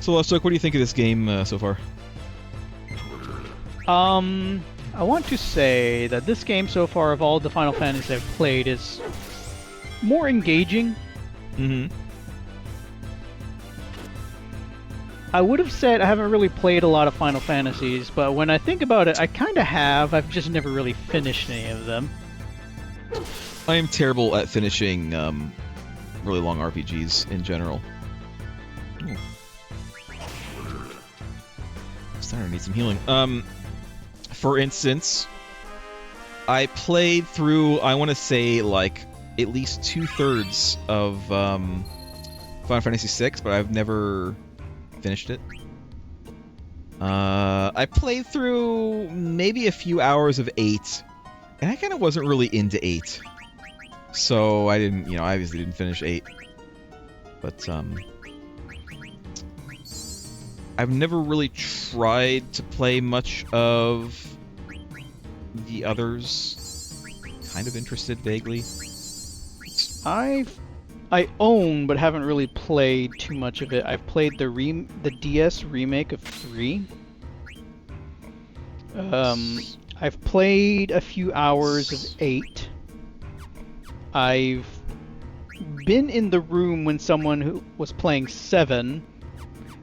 So, Lostoke, what do you think of this game so far? I want to say that this game so far, of all the Final Fantasies I've played, is more engaging. Mm-hmm. I would have said I haven't really played a lot of Final Fantasies, but when I think about it, I kind of have. I've just never really finished any of them. I am terrible at finishing really long RPGs in general. Ooh. Starting to need some healing. For instance, I played through, I want to say, like, at least 2/3 of Final Fantasy VI, but I've never finished it. I played through maybe a few hours of 8, and I kind of wasn't really into 8. So I didn't, I obviously didn't finish 8. But, I've never really tried to play much of the others. Kind of interested vaguely. I own, but haven't really played too much of it. I've played the DS remake of 3. I've played a few hours of 8. I've been in the room when someone who was playing 7.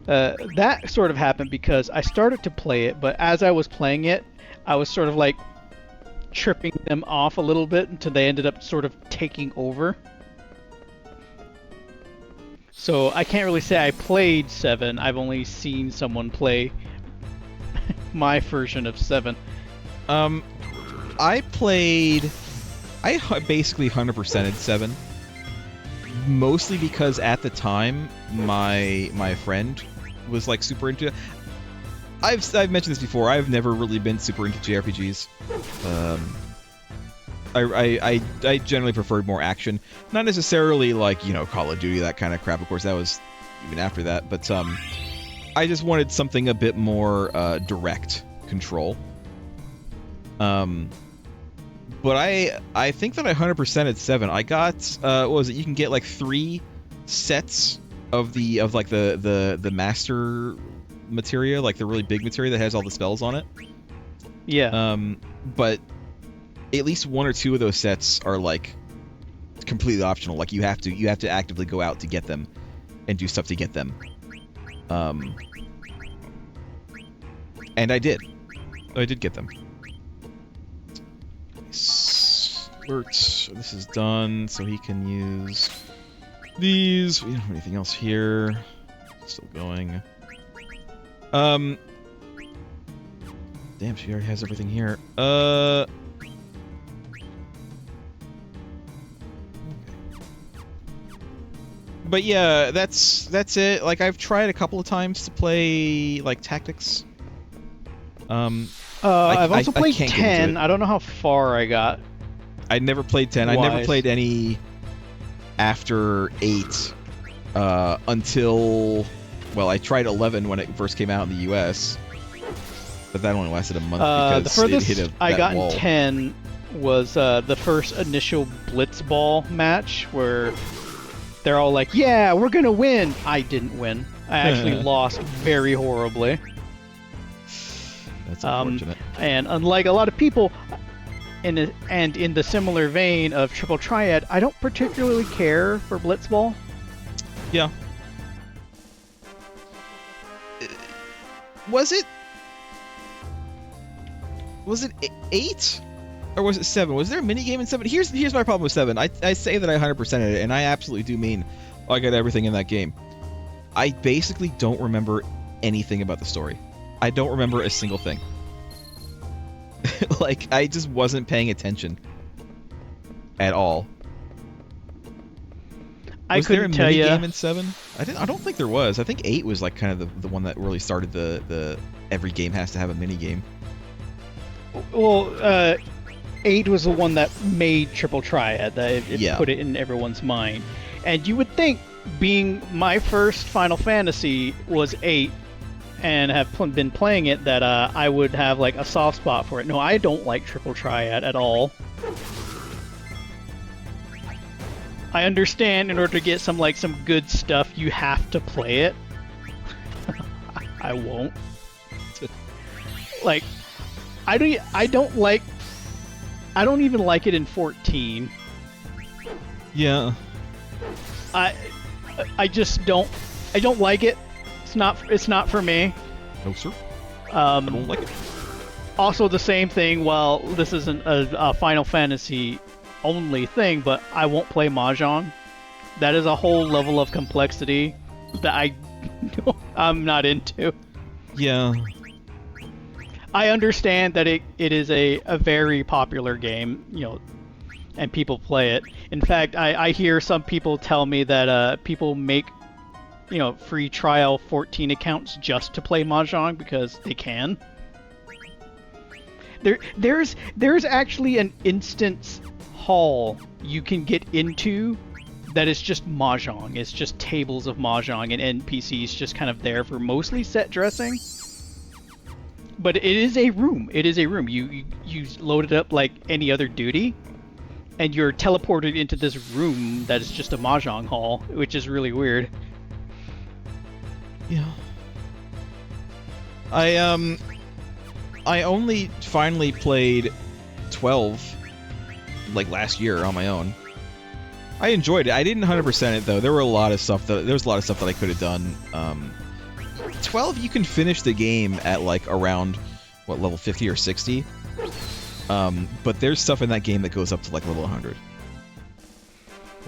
That sort of happened because I started to play it, but as I was playing it, I was sort of like tripping them off a little bit until they ended up sort of taking over. So I can't really say I played 7. I've only seen someone play my version of 7. I basically 100%ed 7. Mostly because at the time, my friend was like super into it. I've mentioned this before. I've never really been super into JRPGs. I generally preferred more action, not necessarily like Call of Duty, that kind of crap. Of course, that was even after that. But I just wanted something a bit more direct control. But I think that I 100%ed 7. I got what was it? You can get like 3 sets of the master materia, like the really big materia that has all the spells on it. Yeah. But at least 1 or 2 of those sets are like completely optional. Like you have to actively go out to get them and do stuff to get them. And I did get them. This is done, so he can use these. We don't have anything else here. Still going. Damn, she already has everything here. Okay. But yeah, that's it. Like I've tried a couple of times to play like tactics. I've also played 10. I don't know how far I got. I never played 10. I never played any after 8 until, well, I tried 11 when it first came out in the US, but that only lasted a month because the furthest it hit I got wall. in 10 was the first initial Blitzball match where they're all like, "Yeah, we're gonna win." I didn't win. I actually lost very horribly. That's unfortunate. And unlike a lot of people, in the similar vein of Triple Triad, I don't particularly care for Blitzball. Yeah. Was it 8? Or was it 7? Was there a minigame in 7? Here's my problem with 7. I say that I 100%ed it, and I absolutely do mean I got everything in that game. I basically don't remember anything about the story. I don't remember a single thing. Like, I just wasn't paying attention at all. Was there a minigame in 7? I don't think there was. I think 8 was like kind of the one that really started the every game has to have a minigame. Well, 8 was the one that made Triple Triad, that it put it in everyone's mind. And you would think, being my first Final Fantasy was 8, and have been playing it that I would have like a soft spot for it. No, I don't like Triple Triad at all. I understand in order to get some good stuff, you have to play it. I won't. Like, I don't even like it in 14. Yeah. I just don't. I don't like it. It's not for me. No, sir. I don't like it. Also, the same thing. Well, this isn't a Final Fantasy only thing, but I won't play Mahjong. That is a whole level of complexity that I'm not into. Yeah. I understand that it is a very popular game, and people play it. In fact, I hear some people tell me that people make, free trial 14 accounts just to play Mahjong because they can. There's actually an instance hall you can get into that is just Mahjong. It's just tables of Mahjong and NPCs just kind of there for mostly set dressing. But it is a room. It is a room. You load it up like any other duty, and you're teleported into this room that is just a Mahjong hall, which is really weird. Yeah. I only finally played 12 like last year on my own. I enjoyed it. I didn't 100% it though. There was a lot of stuff that I could have done. 12 you can finish the game at like around what, level 50 or 60. But there's stuff in that game that goes up to like level 100.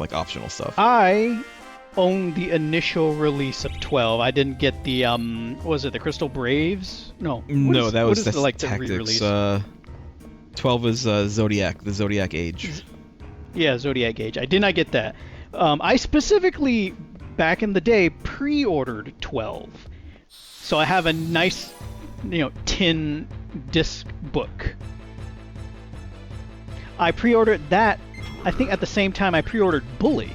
Like optional stuff. I owned the initial release of 12. I didn't get the what was it, the Crystal Braves? No. That was the Tactics. re-release? 12 is Zodiac, the Zodiac Age. Yeah, Zodiac Age. I did not get that. I specifically, back in the day, pre-ordered 12. So I have a nice, 10 disc book. I pre-ordered that, I think at the same time I pre-ordered Bully.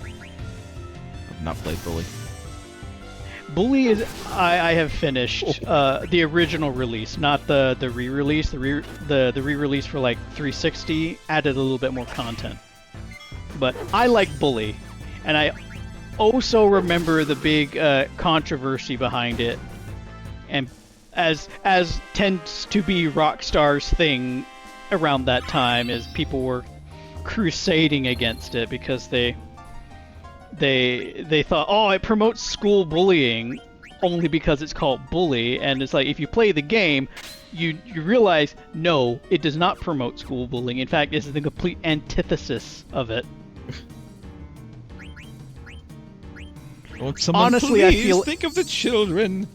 I've not played Bully. Bully is, I have finished the original release, not the re-release. The re-release for like 360 added a little bit more content. But I like Bully, and I also remember the big controversy behind it, and as tends to be Rockstar's thing around that time, is people were crusading against it because they thought, oh, it promotes school bullying only because it's called Bully, and it's like, if you play the game, you realize, no, it does not promote school bullying. In fact, this is the complete antithesis of it. Honestly, I feel, think of the children.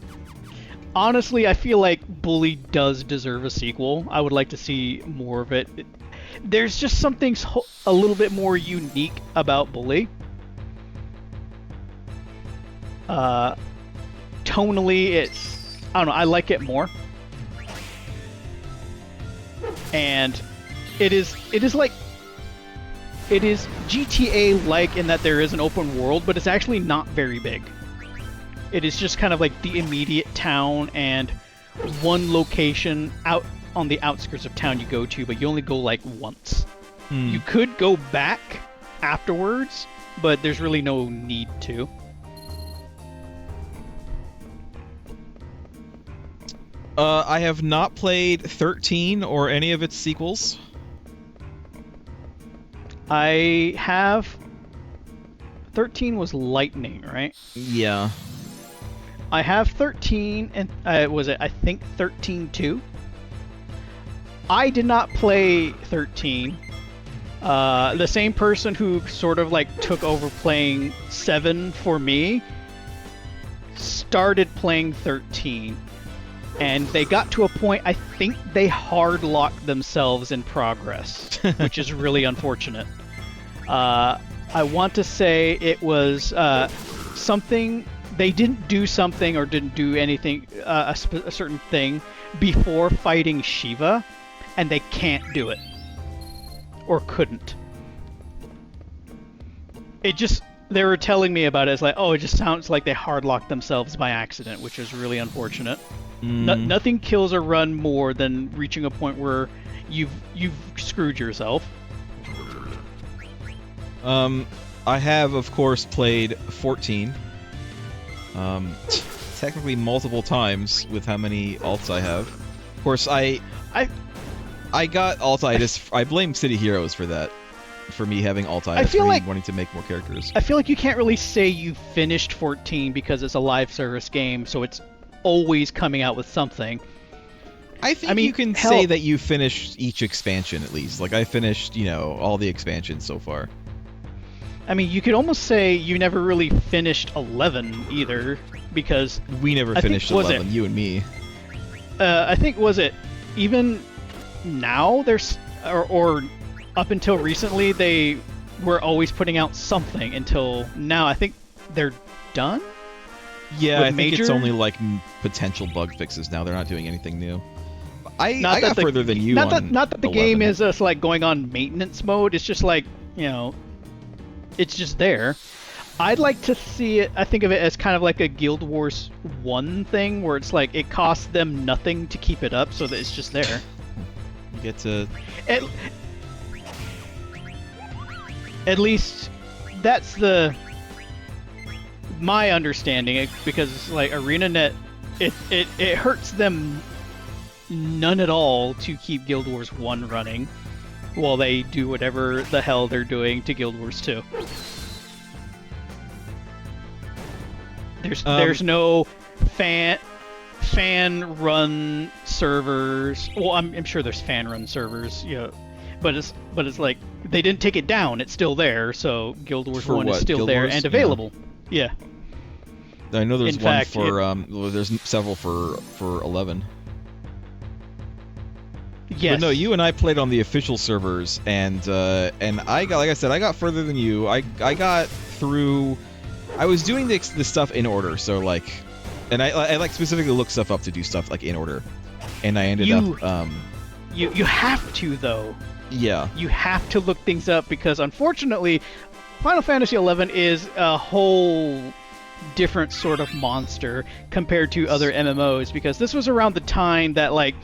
Honestly, I feel like Bully does deserve a sequel. I would like to see more of it. There's just something a little bit more unique about Bully. Tonally, I don't know, I like it more. And it is GTA-like in that there is an open world, but it's actually not very big. It is just kind of like the immediate town and one location out on the outskirts of town you go to, but you only go like once. You could go back afterwards, but there's really no need to. I have not played 13 or any of its sequels. I have... 13 was Lightning, right? Yeah. I have 13, and I think 13-2? I did not play 13. The same person who sort of like took over playing 7 for me started playing 13. And they got to a point, I think they hard locked themselves in progress, which is really unfortunate. I want to say it was something, they didn't do something or didn't do anything, a certain thing before fighting Shiva, and they can't do it. Or couldn't. It just, they were telling me about it. It's like, oh, it just sounds like they hard locked themselves by accident, which is really unfortunate. Nothing kills a run more than reaching a point where you've screwed yourself. I have, of course, played 14. Technically multiple times with how many alts I have. Of course, I got altitis. I blame City Heroes for that. For me having altitis, for me wanting to make more characters. I feel like you can't really say you finished 14 because it's a live service game, so it's always coming out with something. I mean, you can say that you finished each expansion at least. Like, I finished, all the expansions so far. I mean, you could almost say you never really finished 11 either, because... We never finished 11, you and me. I think, was it even now there's... or up until recently, they were always putting out something until now. I think they're done? Yeah, I think it's only, like, potential bug fixes now. They're not doing anything new. I got further than you not on that the 11. game is just, like, going on maintenance mode. It's just, like, it's just there. I'd like to see it... I think of it as kind of like a Guild Wars 1 thing, where it's like, it costs them nothing to keep it up, so that it's just there. You get to... At least that's my understanding, because like ArenaNet, it hurts them none at all to keep Guild Wars 1 running while they do whatever the hell they're doing to Guild Wars 2. There's no fan run servers. Well, I'm sure there's fan run servers, but it's like they didn't take it down. It's still there, so Guild Wars 1 is still there and available. Yeah. I know there's one for there's several for 11. Yes. But no, you and I played on the official servers, and I got, like I said, I got further than you. I got through. I was doing the stuff in order, so like, and I like specifically look stuff up to do stuff like in order, and I ended up. You have to though. Yeah. You have to look things up because unfortunately, Final Fantasy XI is a whole different sort of monster compared to other MMOs, because this was around the time that like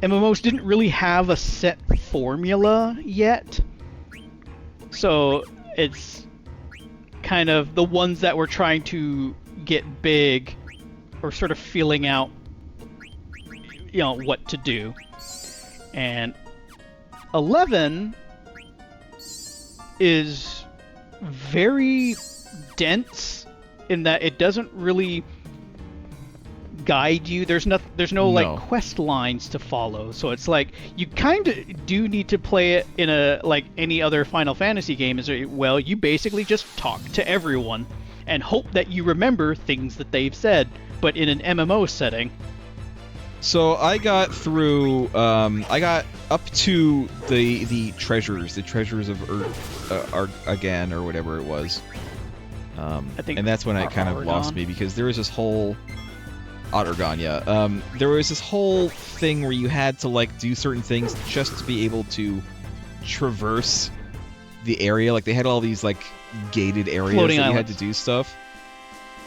MMOs didn't really have a set formula yet. So it's kind of the ones that were trying to get big or sort of feeling out what to do. And 11 is very dense in that it doesn't really guide you. There's no like quest lines to follow. So it's like you kind of do need to play it in a like any other Final Fantasy game. You basically just talk to everyone and hope that you remember things that they've said, but in an MMO setting. So I got through. I got up to the treasures of Argan or whatever it was. I think, and that's when it kind of lost me, because there was this whole Ottergon, yeah. There was this whole thing where you had to like do certain things just to be able to traverse the area. Like they had all these like gated areas floating that you islands. had to do stuff.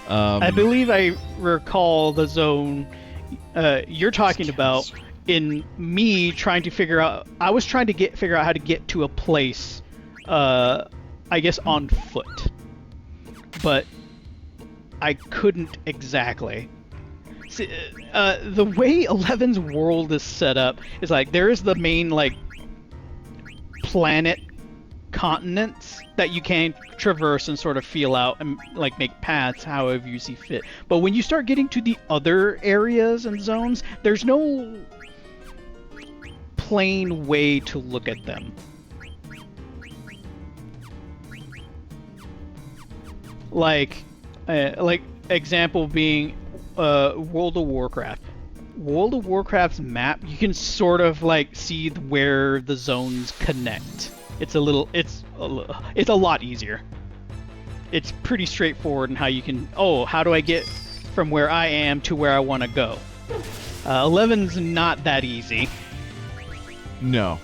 I believe I recall the zone you're talking about. In me trying to figure out, I was trying to figure out how to get to a place, I guess on foot, but I couldn't exactly. See, the way 11's world is set up is like there is the main like planet continents that you can traverse and sort of feel out and like make paths however you see fit. But when you start getting to the other areas and zones, there's no plain way to look at them. Like example being World of Warcraft. World of Warcraft's map, you can sort of like see where the zones connect. It's a lot easier. It's pretty straightforward in how you can, how do I get from where I am to where I want to go? 11's not that easy. No.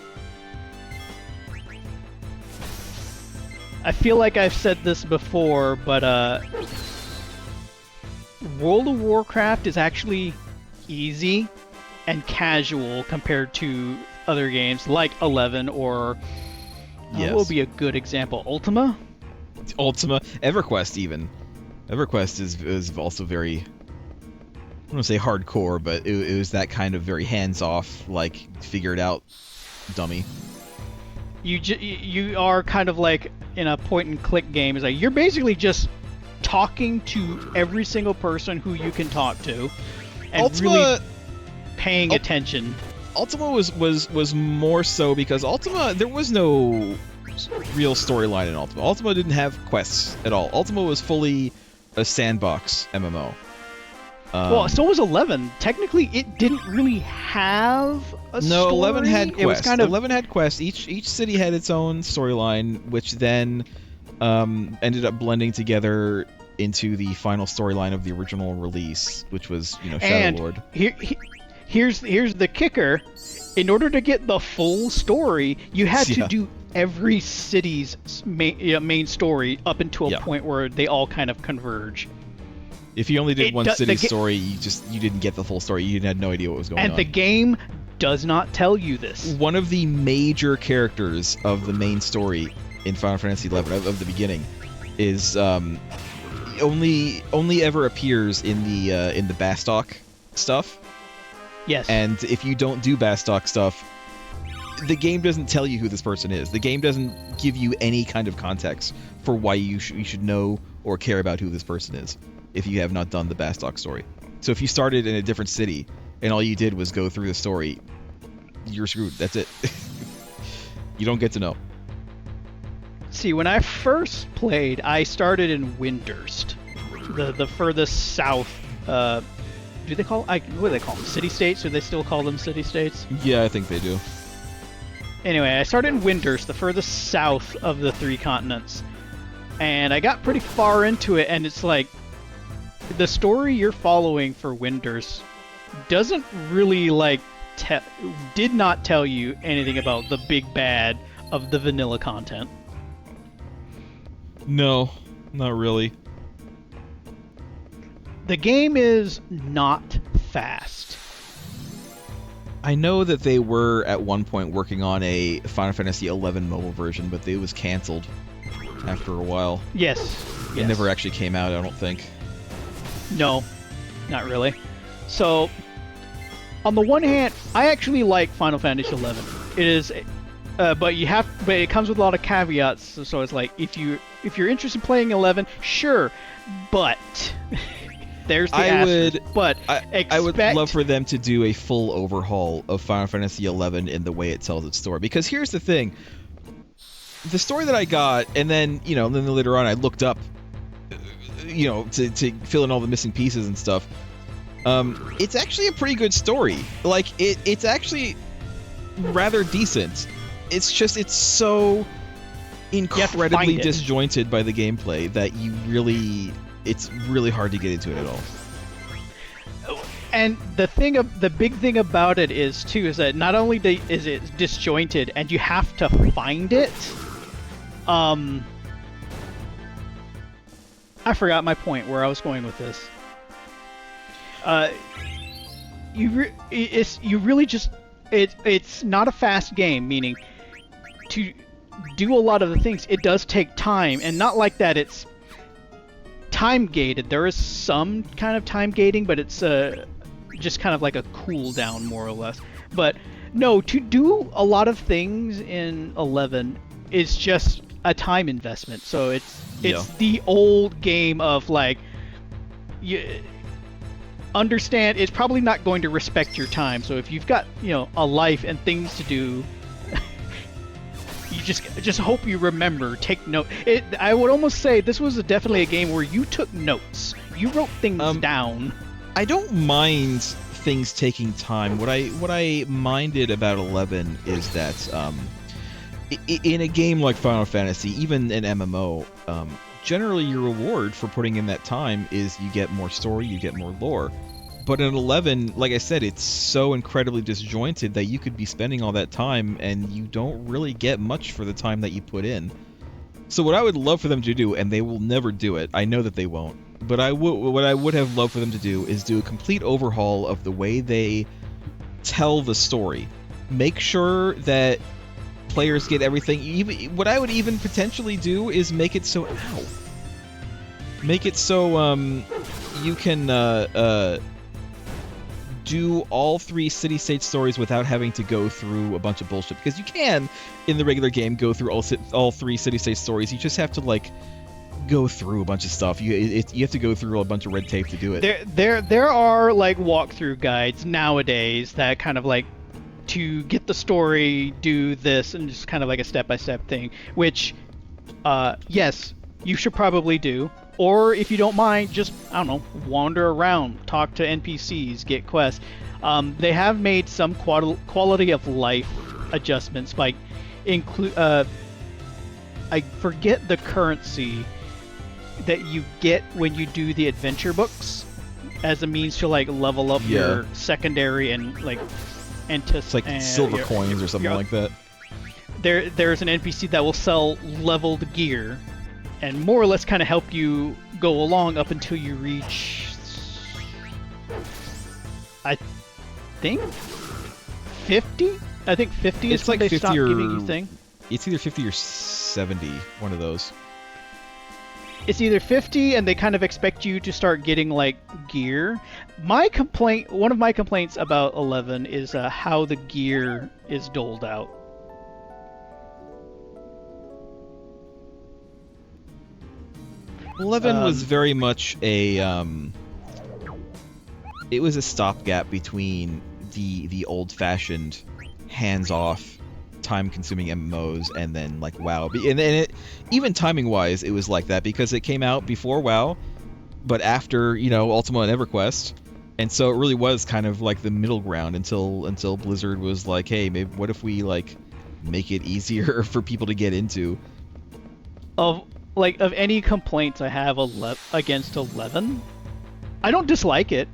I feel like I've said this before, but World of Warcraft is actually easy and casual compared to other games like 11 or what would be a good example? Ultima? Ultima, EverQuest even. EverQuest is also very, I don't want to say hardcore, but it was that kind of very hands-off, like, figure it out dummy. You are kind of like in a point-and-click game. It's like you're basically just talking to every single person who you can talk to, and Ultima, really paying attention. Ultima was more so because Ultima, there was no real storyline in Ultima. Ultima didn't have quests at all. Ultima was fully a sandbox MMO. Well, so was 11. Technically, it didn't really have a story. No, 11 had quests. It was kind of 11 had quests. Each city had its own storyline, which then ended up blending together into the final storyline of the original release, which was, Shadow Lord. Here's the kicker. In order to get the full story, you had to do every city's main story up until a point where they all kind of converge. If you only did one city's story, you didn't get the full story. You had no idea what was going on. And the game does not tell you this. One of the major characters of the main story in Final Fantasy XI of the beginning is only ever appears in the Bastok stuff. Yes. And if you don't do Bastok stuff, the game doesn't tell you who this person is. The game doesn't give you any kind of context for why you should know or care about who this person is if you have not done the Bastok story. So if you started in a different city and all you did was go through the story, you're screwed. That's it. You don't get to know. See, when I first played, I started in Windurst, the furthest south. What do they call them? City-states? Do they still call them city-states? Yeah, I think they do. Anyway, I started in Windurst, the furthest south of the 3 continents. And I got pretty far into it, and it's like, the story you're following for Windurst doesn't really, did not tell you anything about the big bad of the vanilla content. No, not really. The game is not fast. I know that they were at one point working on a Final Fantasy XI mobile version, but it was canceled after a while. Yes. It never actually came out, I don't think. No, not really. So, on the one hand, I actually like Final Fantasy XI. It is, but it comes with a lot of caveats. So it's like if you're interested in playing 11, sure, but there's the asterisk. But I would love for them to do a full overhaul of Final Fantasy XI in the way it tells its story. Because here's the thing: the story that I got, and then later on I looked up, to fill in all the missing pieces and stuff. It's actually a pretty good story. Like it's actually rather decent. It's just it's so incredibly disjointed by the gameplay that it's really hard to get into it at all. And the big thing about it is that not only is it disjointed and you have to find it. I forgot my point where I was going with this. It's not a fast game, meaning to do a lot of the things, it does take time, and not like that it's time gated. There is some kind of time gating, but it's just kind of like a cooldown, more or less. But no, to do a lot of things in 11 is just a time investment. So it's the old game of you understand it's probably not going to respect your time. So if you've got a life and things to do, you just hope you remember, take note. I would almost say this was definitely a game where you took notes. You wrote things down. I don't mind things taking time. What I minded about 11 is that in a game like Final Fantasy, even an MMO, generally your reward for putting in that time is you get more story, you get more lore. But in 11, like I said, it's so incredibly disjointed that you could be spending all that time and you don't really get much for the time that you put in. So what I would love for them to do, and they will never do it, I know that they won't, but what I would have loved for them to do is do a complete overhaul of the way they tell the story. Make sure that players get everything. Even what I would even potentially do is make it so make it so you can do all 3 city-state stories without having to go through a bunch of bullshit, because you can in the regular game go through all 3 city-state stories. You just have to like go through a bunch of stuff. You have to go through a bunch of red tape to do it. There are like walkthrough guides nowadays that kind of like, to get the story, do this, and just kind of like a step-by-step thing, which yes, you should probably do. Or if you don't mind, just, I don't know, wander around, talk to NPCs, get quests. They have made some quality of life adjustments by I forget the currency that you get when you do the adventure books as a means to like level up your secondary and like it's like silver coins or something like that. There's an NPC that will sell leveled gear and more or less kind of help you go along up until you reach, I think, 50? I think 50 is when they stop giving you thing. It's either 50 or 70, one of those. It's either 50 and they kind of expect you to start getting like gear. One of my complaints about 11 is how the gear is doled out. Eleven was very much a it was a stopgap between the old-fashioned, hands-off, time-consuming MMOs and then like WoW. And it, even timing-wise, it was like that because it came out before WoW, but after, you know, Ultima and EverQuest, and so it really was kind of like the middle ground until Blizzard was like, hey, maybe what if we like make it easier for people to get into. Of any complaints I have against 11, I don't dislike it.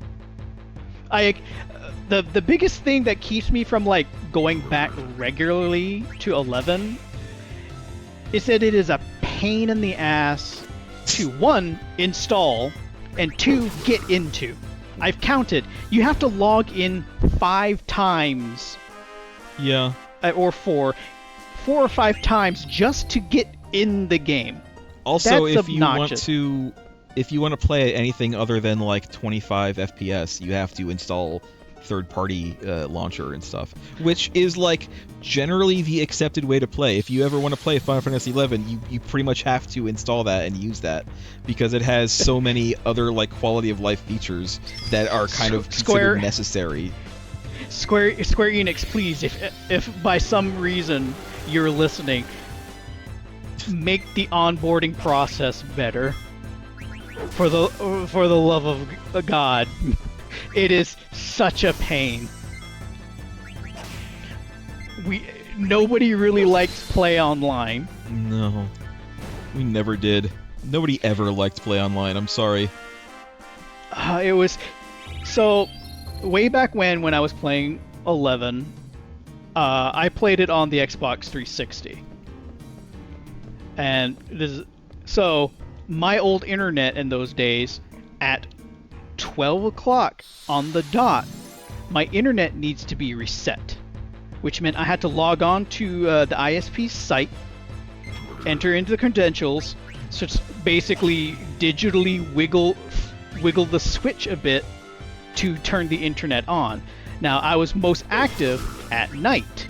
The biggest thing that keeps me from like going back regularly to 11 is that it is a pain in the ass to 1, install, and 2, get into. I've counted. You have to log in 5 times. Yeah. Or 4 or 5 times just to get in the game. Also, That's if obnoxious. you want to play anything other than like 25 FPS, you have to install third-party launcher and stuff, which is like generally the accepted way to play. If you ever want to play Final Fantasy XI, you pretty much have to install that and use that because it has so many other like quality of life features that are kind of considered necessary. Square Enix, please, if by some reason you're listening, make the onboarding process better. For the love of God, it is such a pain. Nobody really likes play online. No, we never did. Nobody ever liked play online. I'm sorry. It was so way back when I was playing 11. I played it on the Xbox 360. And so my old internet in those days, at 12 o'clock on the dot, my internet needs to be reset, which meant I had to log on to the ISP site, enter into the credentials, so it's basically digitally wiggle the switch a bit to turn the internet on. Now, I was most active at night.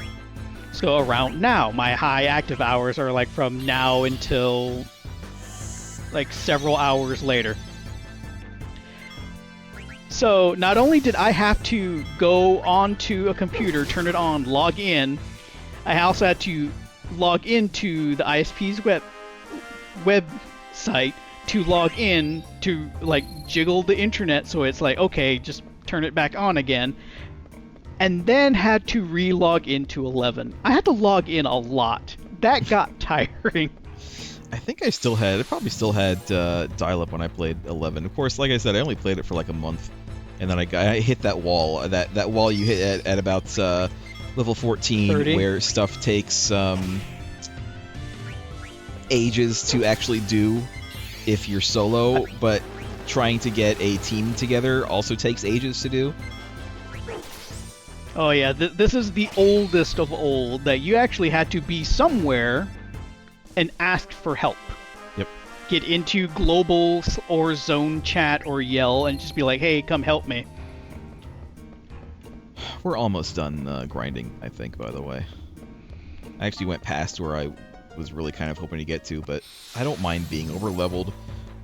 So around now, my high active hours are like from now until like several hours later. So not only did I have to go onto a computer, turn it on, log in, I also had to log into the ISP's website to log in to like jiggle the internet so it's like, okay, just turn it back on again. And then had to re-log into 11. I had to log in a lot. That got tiring. I think I probably still had dial-up when I played 11. Of course, like I said, I only played it for like a month. And then I hit that wall. That wall you hit at about level 14 30? where stuff takes... ages to actually do if you're solo, but trying to get a team together also takes ages to do. Oh yeah, this is the oldest of old, that you actually had to be somewhere and ask for help. Yep. Get into global or zone chat or yell and just be like, hey, come help me. We're almost done grinding, I think, by the way. I actually went past where I was really kind of hoping to get to, but I don't mind being over-leveled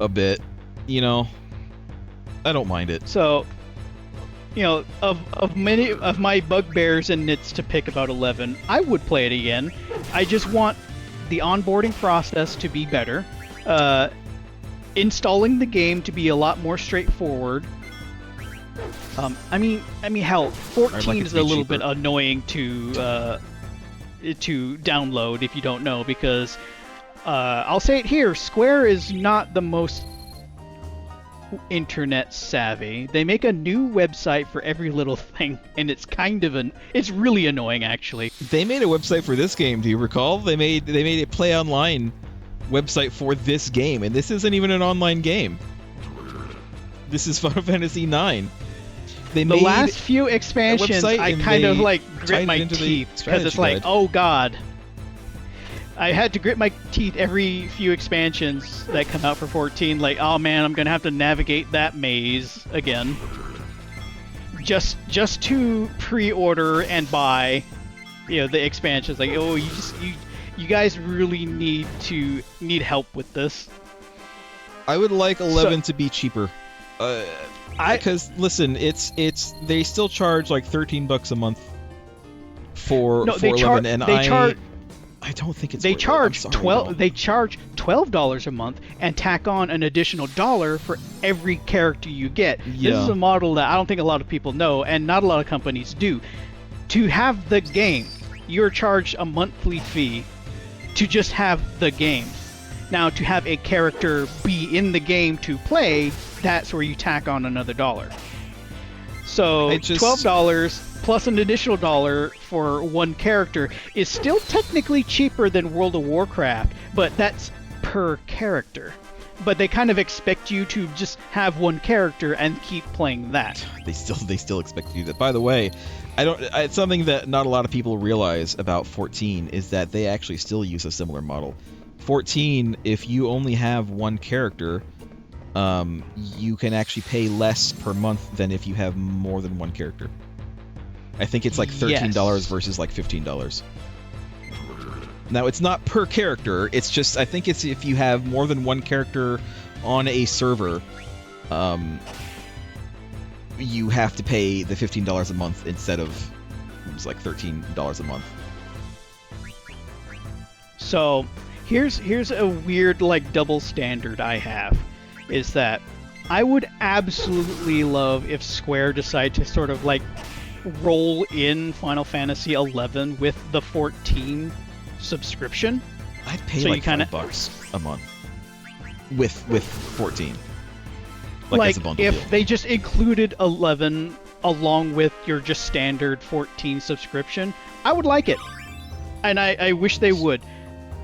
a bit, you know? I don't mind it. So, you know, of many of my bugbears and nits to pick about 11, I would play it again. I just want the onboarding process to be better, installing the game to be a lot more straightforward. I mean, hell, 14 is a little bit annoying to download if you don't know, because I'll say it here: Square is not the most internet savvy. They make a new website for every little thing, and it's it's really annoying, actually. They made a website for this game. Do you recall? They made a play online website for this game, and this isn't even an online game. This is Final Fantasy IX. The last few expansions, I kind of like grit my teeth because it's like, oh god. I had to grit my teeth every few expansions that come out for 14. Like, oh man, I'm gonna have to navigate that maze again. Just to pre-order and buy, you know, the expansions. Like, oh, you guys really need help with this. I would like 11 to be cheaper. Because listen, it's they still charge like $13 a month for 11, and I don't think it's. They charge $12. They charge $12 a month and tack on an additional $1 for every character you get. Yeah. This is a model that I don't think a lot of people know, and not a lot of companies do. To have the game, you're charged a monthly fee to just have the game. Now, to have a character be in the game to play, that's where you tack on another $1. So $12 plus an additional $1 for one character is still technically cheaper than World of Warcraft, but that's per character. But they kind of expect you to just have one character and keep playing that. They still expect you to do that. By the way, it's something that not a lot of people realize about 14 is that they actually still use a similar model. 14, if you only have one character, you can actually pay less per month than if you have more than one character. I think it's like $13 versus like $15. Now, it's not per character, it's just, I think it's if you have more than one character on a server, you have to pay the $15 a month instead of, it's like $13 a month. So, here's a weird, like, double standard I have, is that I would absolutely love if Square decided to sort of, like, roll in Final Fantasy XI with the 14 subscription. I'd pay so like $5 a month with 14. Like as a bundle if deal. They just included 11 along with your just standard 14 subscription, I would like it. And I wish they would.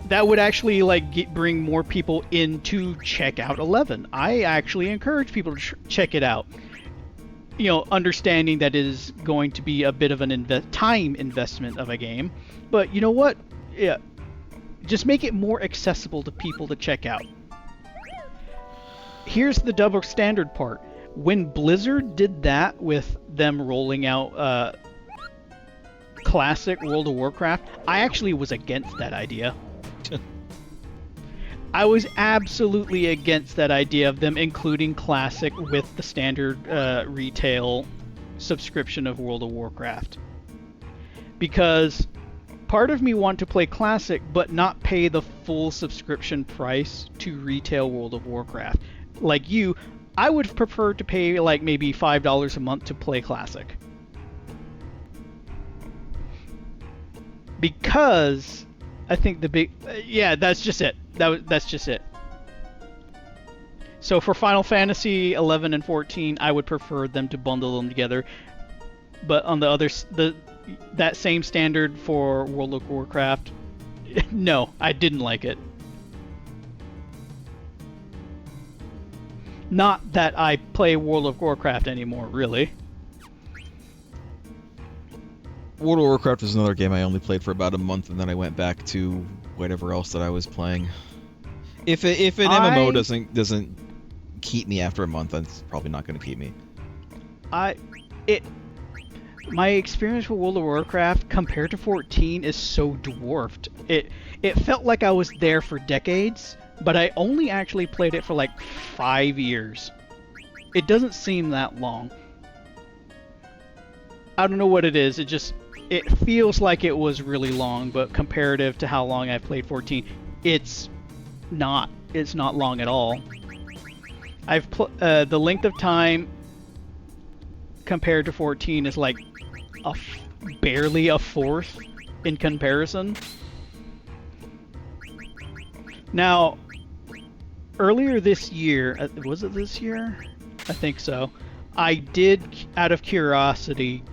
That would actually like bring more people in to check out 11. I actually encourage people to check it out. You know, understanding that it is going to be a bit of an time investment of a game, but you know what? Yeah, just make it more accessible to people to check out. Here's the double standard part. When Blizzard did that with them rolling out Classic World of Warcraft, I actually was against that idea. I was absolutely against that idea of them including Classic with the standard retail subscription of World of Warcraft. Because part of me want to play Classic but not pay the full subscription price to retail World of Warcraft. Like you, I would prefer to pay like maybe $5 a month to play Classic. Because I think the big... yeah, that's just it. That's just it. So for Final Fantasy 11 and 14, I would prefer them to bundle them together. But on the other... that same standard for World of Warcraft, no, I didn't like it. Not that I play World of Warcraft anymore, really. World of Warcraft is another game I only played for about a month, and then I went back to whatever else that I was playing. If an MMO doesn't keep me after a month, then it's probably not going to keep me. My experience with World of Warcraft compared to 14 is so dwarfed. It felt like I was there for decades, but I only actually played it for like 5 years. It doesn't seem that long. I don't know what it is. It feels like it was really long, but comparative to how long I've played 14, it's not long at all. The length of time compared to 14 is like barely a fourth in comparison. Now, earlier this year, was it this year? I think so. I did, out of curiosity,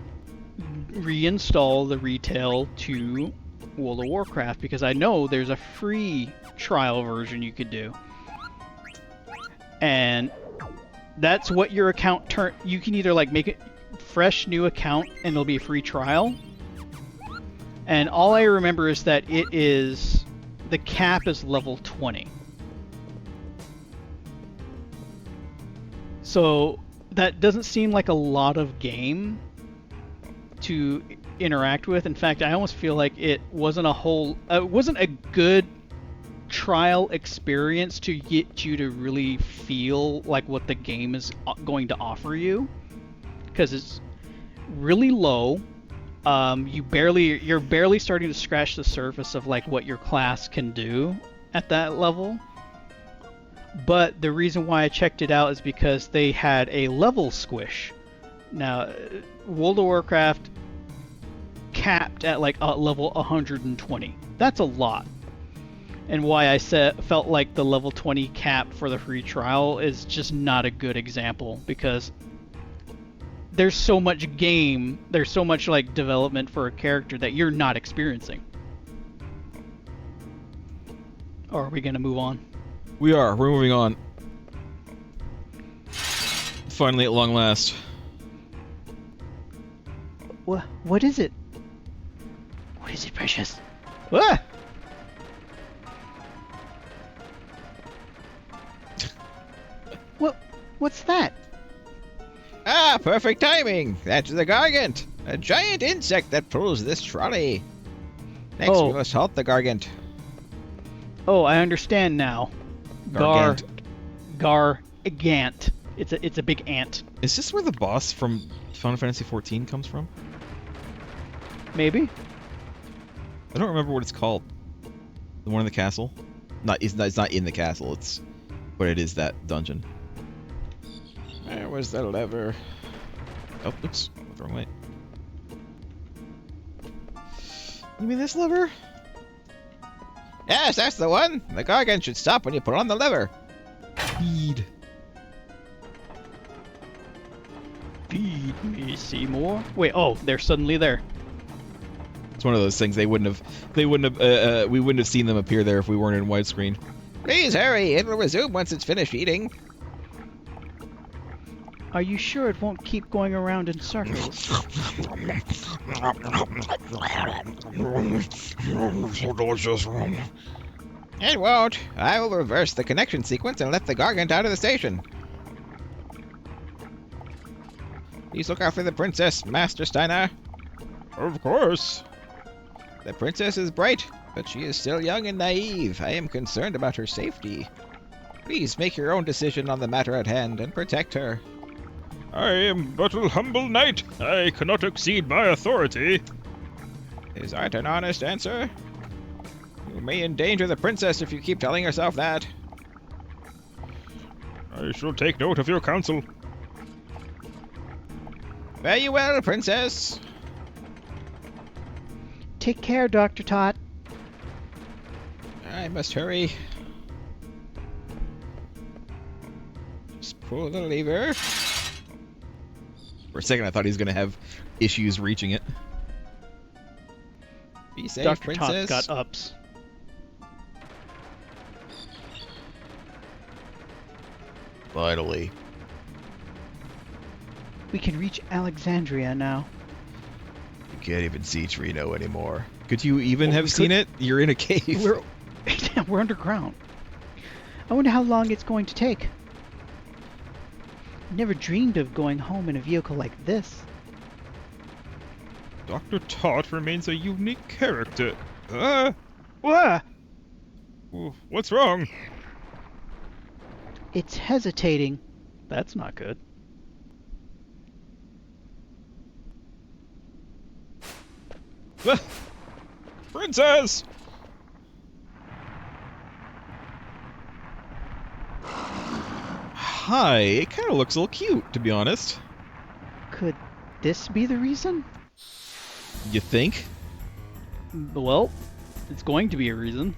reinstall the retail to World of Warcraft because I know there's a free trial version you could do. And that's what your account you can either like make it fresh new account and it'll be a free trial. And all I remember is that the cap is level 20. So that doesn't seem like a lot of game to interact with. In fact, I almost feel like it wasn't a good trial experience to get you to really feel like what the game is going to offer you, because it's really low. You're barely starting to scratch the surface of like what your class can do at that level. But the reason why I checked it out is because they had a level squish. Now, World of Warcraft capped at like level 120. That's a lot. And why I felt like the level 20 cap for the free trial is just not a good example, because there's so much like development for a character that you're not experiencing. Or are we gonna move on? We're moving on. Finally, at long last. What is it? What is it, Precious? Ah! What's that? Ah, perfect timing! That's the Gargant! A giant insect that pulls this trolley. Next, we must halt the Gargant. Oh, I understand now. Gargant. Gargant. It's a big ant. Is this where the boss from Final Fantasy XIV comes from? Maybe. I don't remember what it's called. The one in the castle? It's not in the castle. But it is that dungeon. Where was the lever? Oh, oops. Went the wrong way. You mean this lever? Yes, that's the one! The Gargant should stop when you put on the lever. Feed. Feed me, Seymour. Wait, they're suddenly there. It's one of those things we wouldn't have seen them appear there if we weren't in widescreen. Please hurry, it'll resume once it's finished eating. Are you sure it won't keep going around in circles? It won't. I will reverse the connection sequence and let the Gargant out of the station. Please look out for the princess, Master Steiner. Of course. The princess is bright, but she is still young and naive. I am concerned about her safety. Please make your own decision on the matter at hand and protect her. I am but a humble knight. I cannot exceed my authority. Is that an honest answer? You may endanger the princess if you keep telling yourself that. I shall take note of your counsel. Fare you well, princess. Take care, Dr. Tot. I must hurry. Just pull the lever. For a second, I thought he was going to have issues reaching it. Be safe, Dr. princess. Tot's got ups. Finally. We can reach Alexandria now. You can't even see Trino anymore. Could you even have seen it? You're in a cave. We're underground. I wonder how long it's going to take. Never dreamed of going home in a vehicle like this. Dr. Todd remains a unique character. Wah! What's wrong? It's hesitating. That's not good. Princess! Hi, it kind of looks a little cute, to be honest. Could this be the reason? You think? Well, it's going to be a reason.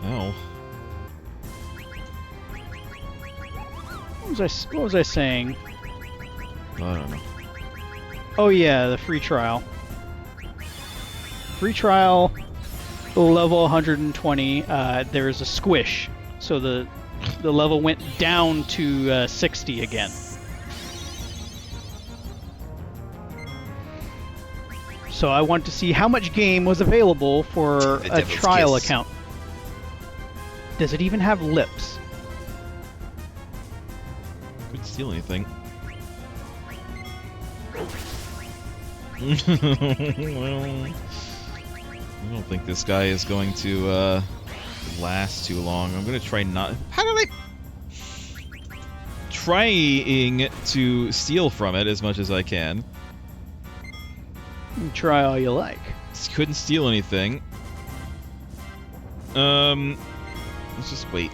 Oh. What was I saying? I don't know. Oh yeah, the free trial. Free trial, level 120. There's a squish, so the level went down to 60 again. So I want to see how much game was available for a Devil's trial Kiss. account. Does it even have lips? Couldn't steal anything. Well, I don't think this guy is going to last too long. I'm gonna try not. How did I? Trying to steal from it as much as I can. Try all you like. Couldn't steal anything. Let's just wait.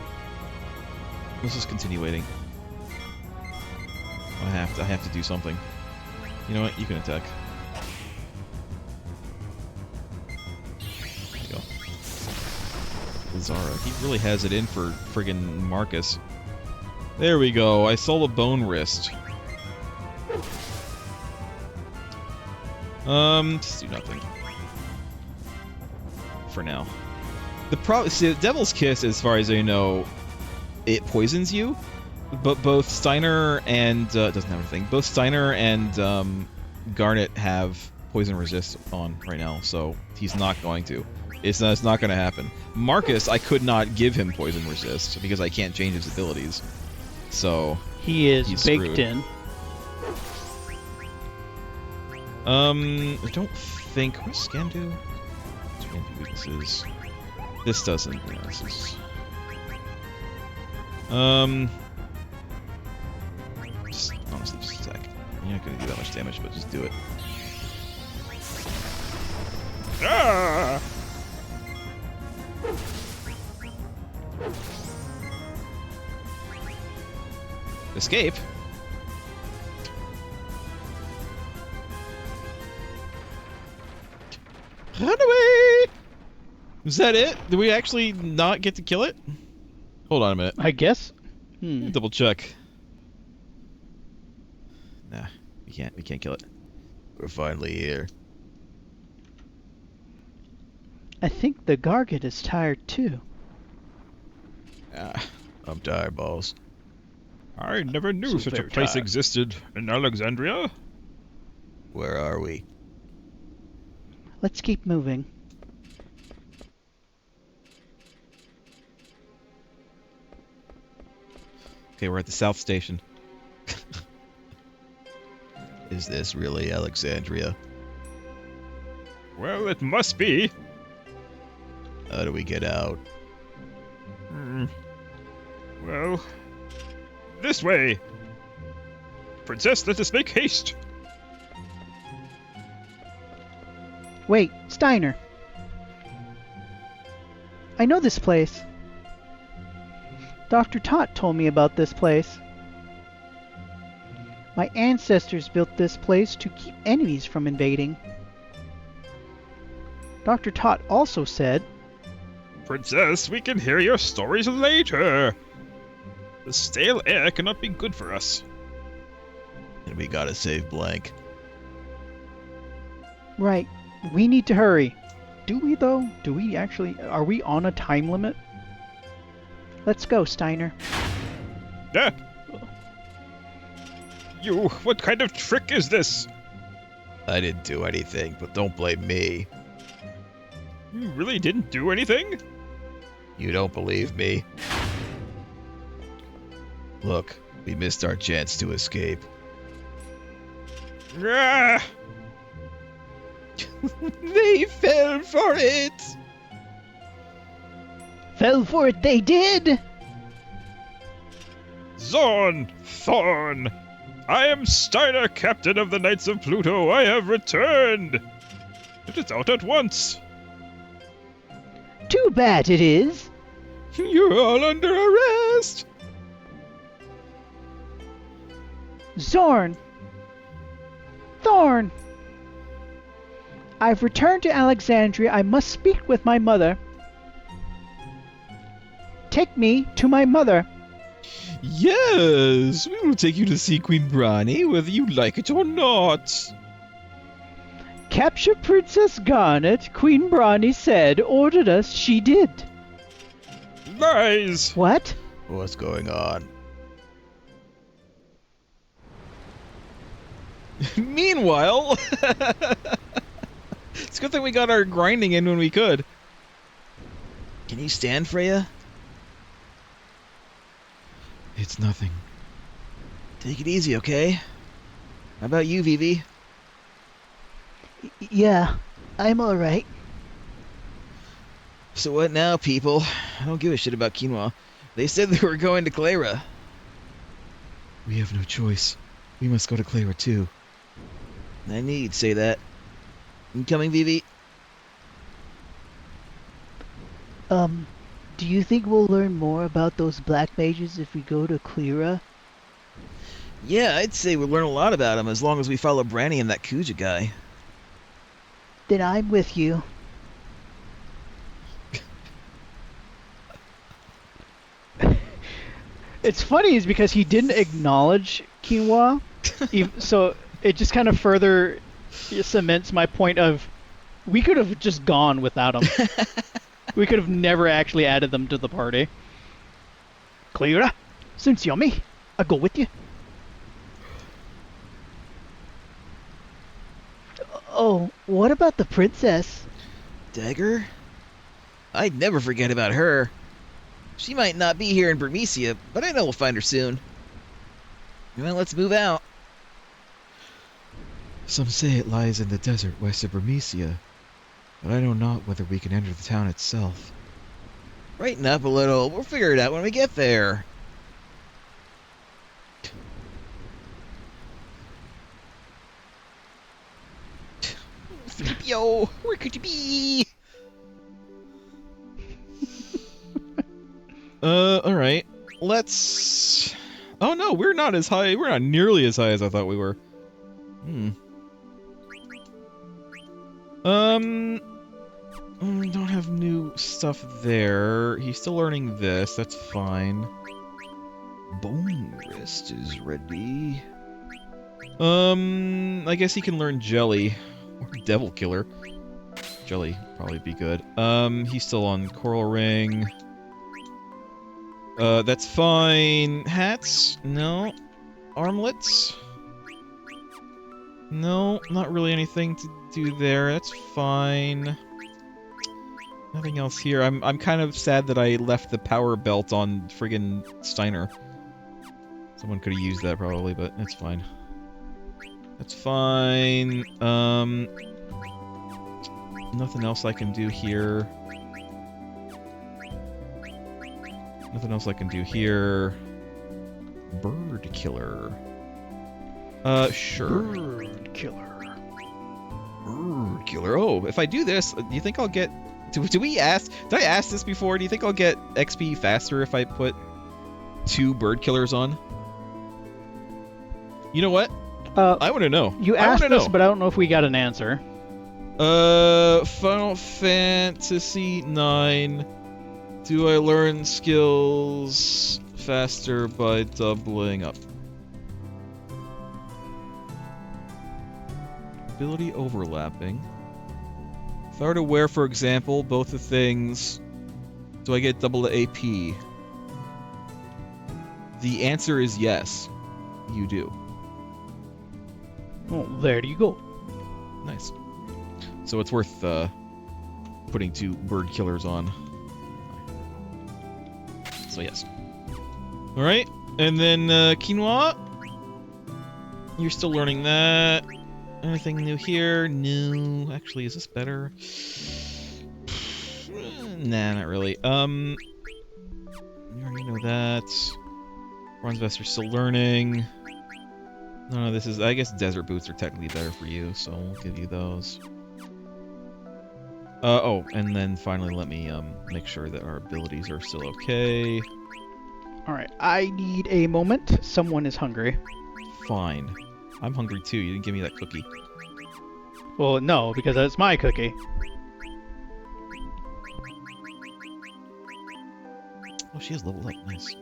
Let's just continue waiting. I have to do something. You know what? You can attack. There you go. Zara. He really has it in for friggin' Marcus. There we go. I saw the bone wrist. Just do nothing. For now. See, the Devil's Kiss, as far as I know, it poisons you. But both Steiner and doesn't have anything. Both Steiner and Garnet have poison resist on right now, so he's not going to. It's not going to happen. Marcus, I could not give him poison resist because I can't change his abilities. So He's baked screwed. in. I don't think. What does scan do? Scan do weaknesses. This doesn't. Yeah, this is. Just honestly, just attack. You're not gonna do that much damage, but just do it. Ah! Escape. Run away! Was that it? Did we actually not get to kill it? Hold on a minute. I guess. Hmm. Double check. Nah, we can't kill it. We're finally here. I think the Gargant is tired too. Ah, I'm tired, balls. I never knew So such a very place tired. existed in Alexandria. Where are we? Let's keep moving. Okay, we're at the South Station. Is this really Alexandria? Well, it must be. How do we get out? Well, this way. Princess, let us make haste. Wait, Steiner. I know this place. Dr. Tot told me about this place. My ancestors built this place to keep enemies from invading. Dr. Tot also said, Princess, we can hear your stories later. The stale air cannot be good for us. And we gotta save Blank. Right. We need to hurry. Do we, though? Do we actually... Are we on a time limit? Let's go, Steiner. Ah! You, what kind of trick is this? I didn't do anything, but don't blame me. You really didn't do anything? You don't believe me? Look, we missed our chance to escape. Ah! They fell for it! Fell for it, they did! Zorn! Thorn! I am Steiner, captain of the Knights of Pluto. I have returned! It is out at once. Too bad it is. You're all under arrest! Zorn! Thorn! I've returned to Alexandria. I must speak with my mother. Take me to my mother. Yes, we will take you to see Queen Brani, whether you like it or not. Capture Princess Garnet, Queen Brani said, ordered us, she did. Lies! What? What's going on? Meanwhile, it's a good thing we got our grinding in when we could. Can you stand, Freya? It's nothing. Take it easy, okay? How about you, Vivi? Yeah, I'm alright. So what now, people? I don't give a shit about quinoa. They said they were going to Clara. We have no choice. We must go to Clara too. I knew you'd say that. You coming, Vivi? Do you think we'll learn more about those black mages if we go to Clara? Yeah, I'd say we'll learn a lot about them as long as we follow Branny and that Kuja guy. Then I'm with you. It's funny is because he didn't acknowledge quinoa, so it just kind of further cements my point of we could have just gone without him. We could have never actually added them to the party. Clara, sounds yummy. I'll go with you. Oh, what about the princess? Dagger? I'd never forget about her. She might not be here in Bermesia, but I know we'll find her soon. Well, let's move out. Some say it lies in the desert west of Bermesia, but I know not whether we can enter the town itself. Brighten up a little. We'll figure it out when we get there. Yo, where could you be? Alright. Let's... Oh no, we're not as high. We're not nearly as high as I thought we were. Don't have new stuff there. He's still learning this. That's fine. Bone wrist is ready. I guess he can learn Jelly. Or Devil Killer. Jelly probably be good. He's still on Coral Ring. That's fine. Hats? No. Armlets? No, not really anything to do there. That's fine. Nothing else here. I'm kind of sad that I left the power belt on friggin' Steiner. Someone could have used that probably, but it's fine. That's fine. Nothing else I can do here. Nothing else I can do here. Bird Killer. Sure. Bird killer. Bird Killer. Oh, if I do this, do you think I'll get... Do we ask... Did I ask this before? Do you think I'll get XP faster if I put 2 Bird Killers on? You know what? I want to know. You asked this, but I don't know if we got an answer. Final Fantasy 9. Do I learn skills faster by doubling up? ability overlapping. If I were to wear, for example, both the things, do I get double the AP? The answer is yes, you do. Oh, there you go. Nice. So it's worth putting 2 bird killers on. So yes. Alright, and then quinoa. You're still learning that. Anything new here? No. Actually, is this better? Nah, not really. You already know that. Bronze vest are still learning. No, this is... I guess desert boots are technically better for you, so we'll give you those. Oh, and then finally let me make sure that our abilities are still okay. Alright, I need a moment. Someone is hungry. Fine. I'm hungry too, you didn't give me that cookie. Well, no, because that's my cookie. Oh, she has leveled up, nice.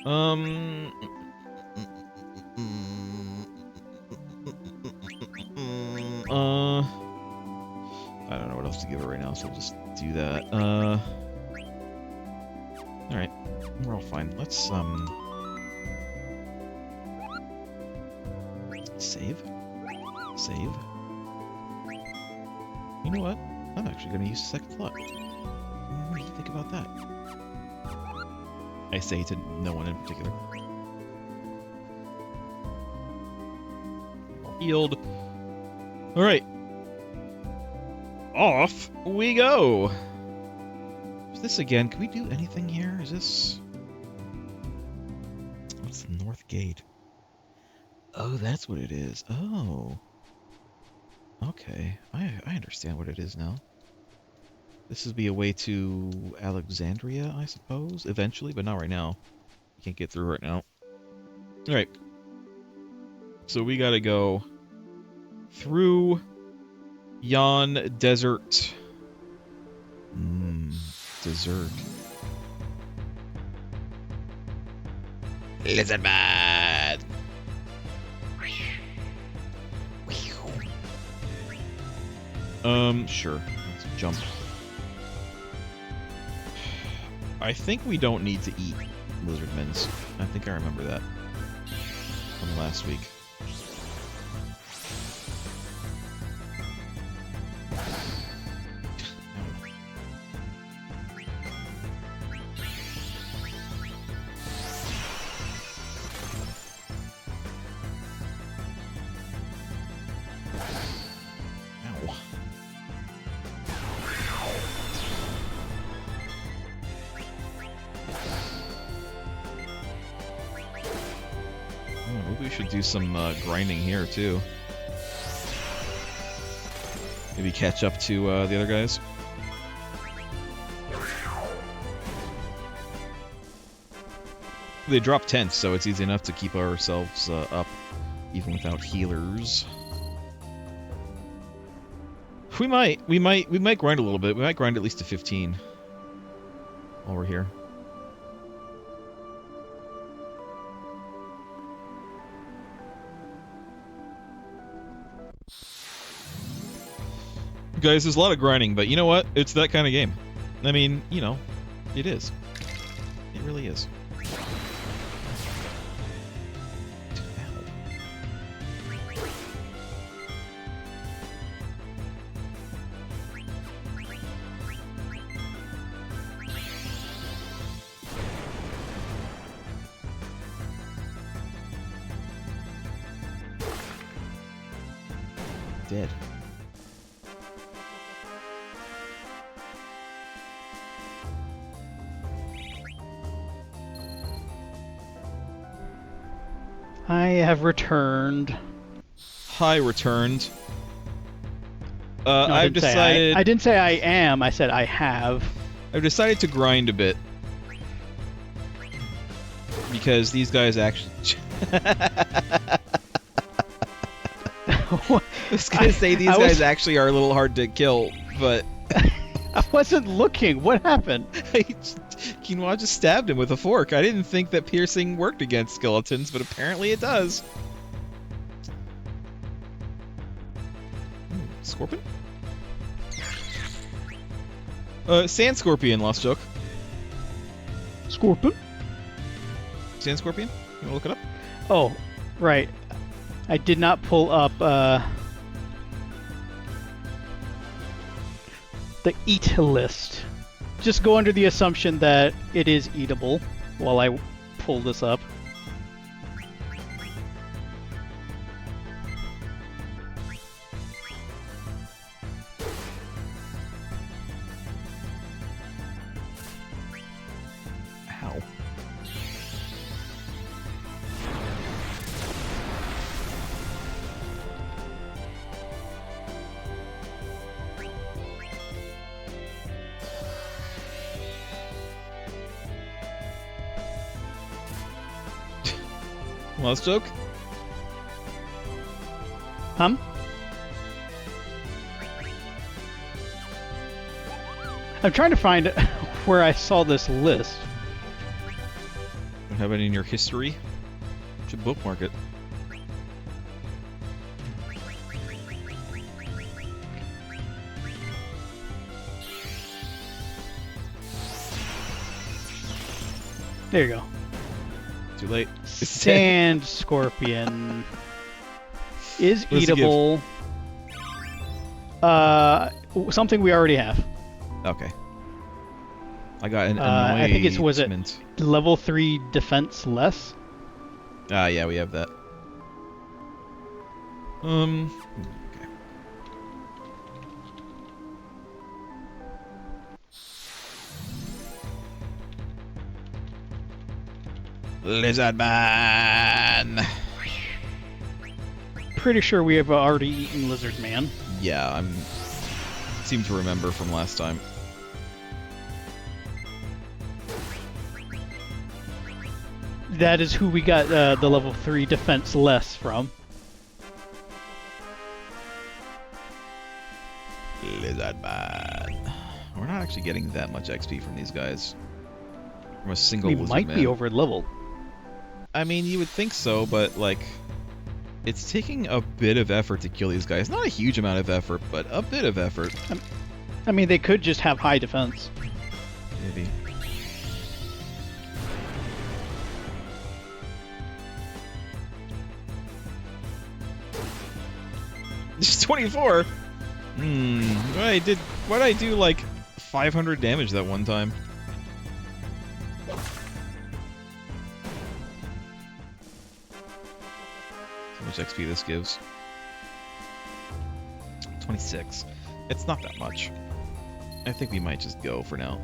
I don't know what else to give her right now, so I'll just do that. Alright, we're all fine. Let's, save. Save. You know what? I'm actually gonna use second thought. What do you think about that? I say to no one in particular. Healed. Alright. Off we go! Is this again? Can we do anything here? Is this... What's the North Gate? Oh, that's what it is. Oh. Okay. I understand what it is now. This would be a way to Alexandria, I suppose? Eventually, but not right now. You can't get through right now. Alright. So we gotta go through yon desert. Dessert. Lizard man! Sure. Let's jump. I think we don't need to eat lizardmens. I think I remember that from last week. Do some grinding here too. Maybe catch up to the other guys. They drop tents, so it's easy enough to keep ourselves up, even without healers. We might grind a little bit. We might grind at least to 15 while we're here. Guys, there's a lot of grinding, but you know what? It's that kind of game. I mean, you know, it is. It really is. Dead. I have returned. Hi, returned. No, I've decided... I didn't say I am, I said I have. I've decided to grind a bit. Because these guys actually... I was gonna say these guys actually are a little hard to kill, but... I wasn't looking. What happened? Quinoa just stabbed him with a fork. I didn't think that piercing worked against skeletons, but apparently it does. Scorpion? Sand Scorpion, Lost Joke. Scorpion? Sand Scorpion? You wanna look it up? Oh, right. I did not pull up the eat list. Just go under the assumption that it is eatable while I pull this up. Ow. Lost Joke? Hum? I'm trying to find where I saw this list. Don't have it in your history? You should bookmark it. There you go. Too late. Sand Scorpion is What does it give? eatable. Something we already have. Okay. I got an I think it's, was it anointment. level 3 defense less? Ah, yeah, we have that. Okay. Lizard Man! Pretty sure we have already eaten Lizard Man. Yeah, I'm... seem to remember from last time. That is who we got the level 3 defense less from. Lizard Man. We're not actually getting that much XP from these guys. From a single We lizard might man. be over leveled. I mean, you would think so, but, like... It's taking a bit of effort to kill these guys. Not a huge amount of effort, but a bit of effort. I mean, they could just have high defense. Maybe. Just 24? Why'd I do like 500 damage that one time? How much XP this gives? 26. It's not that much. I think we might just go for now.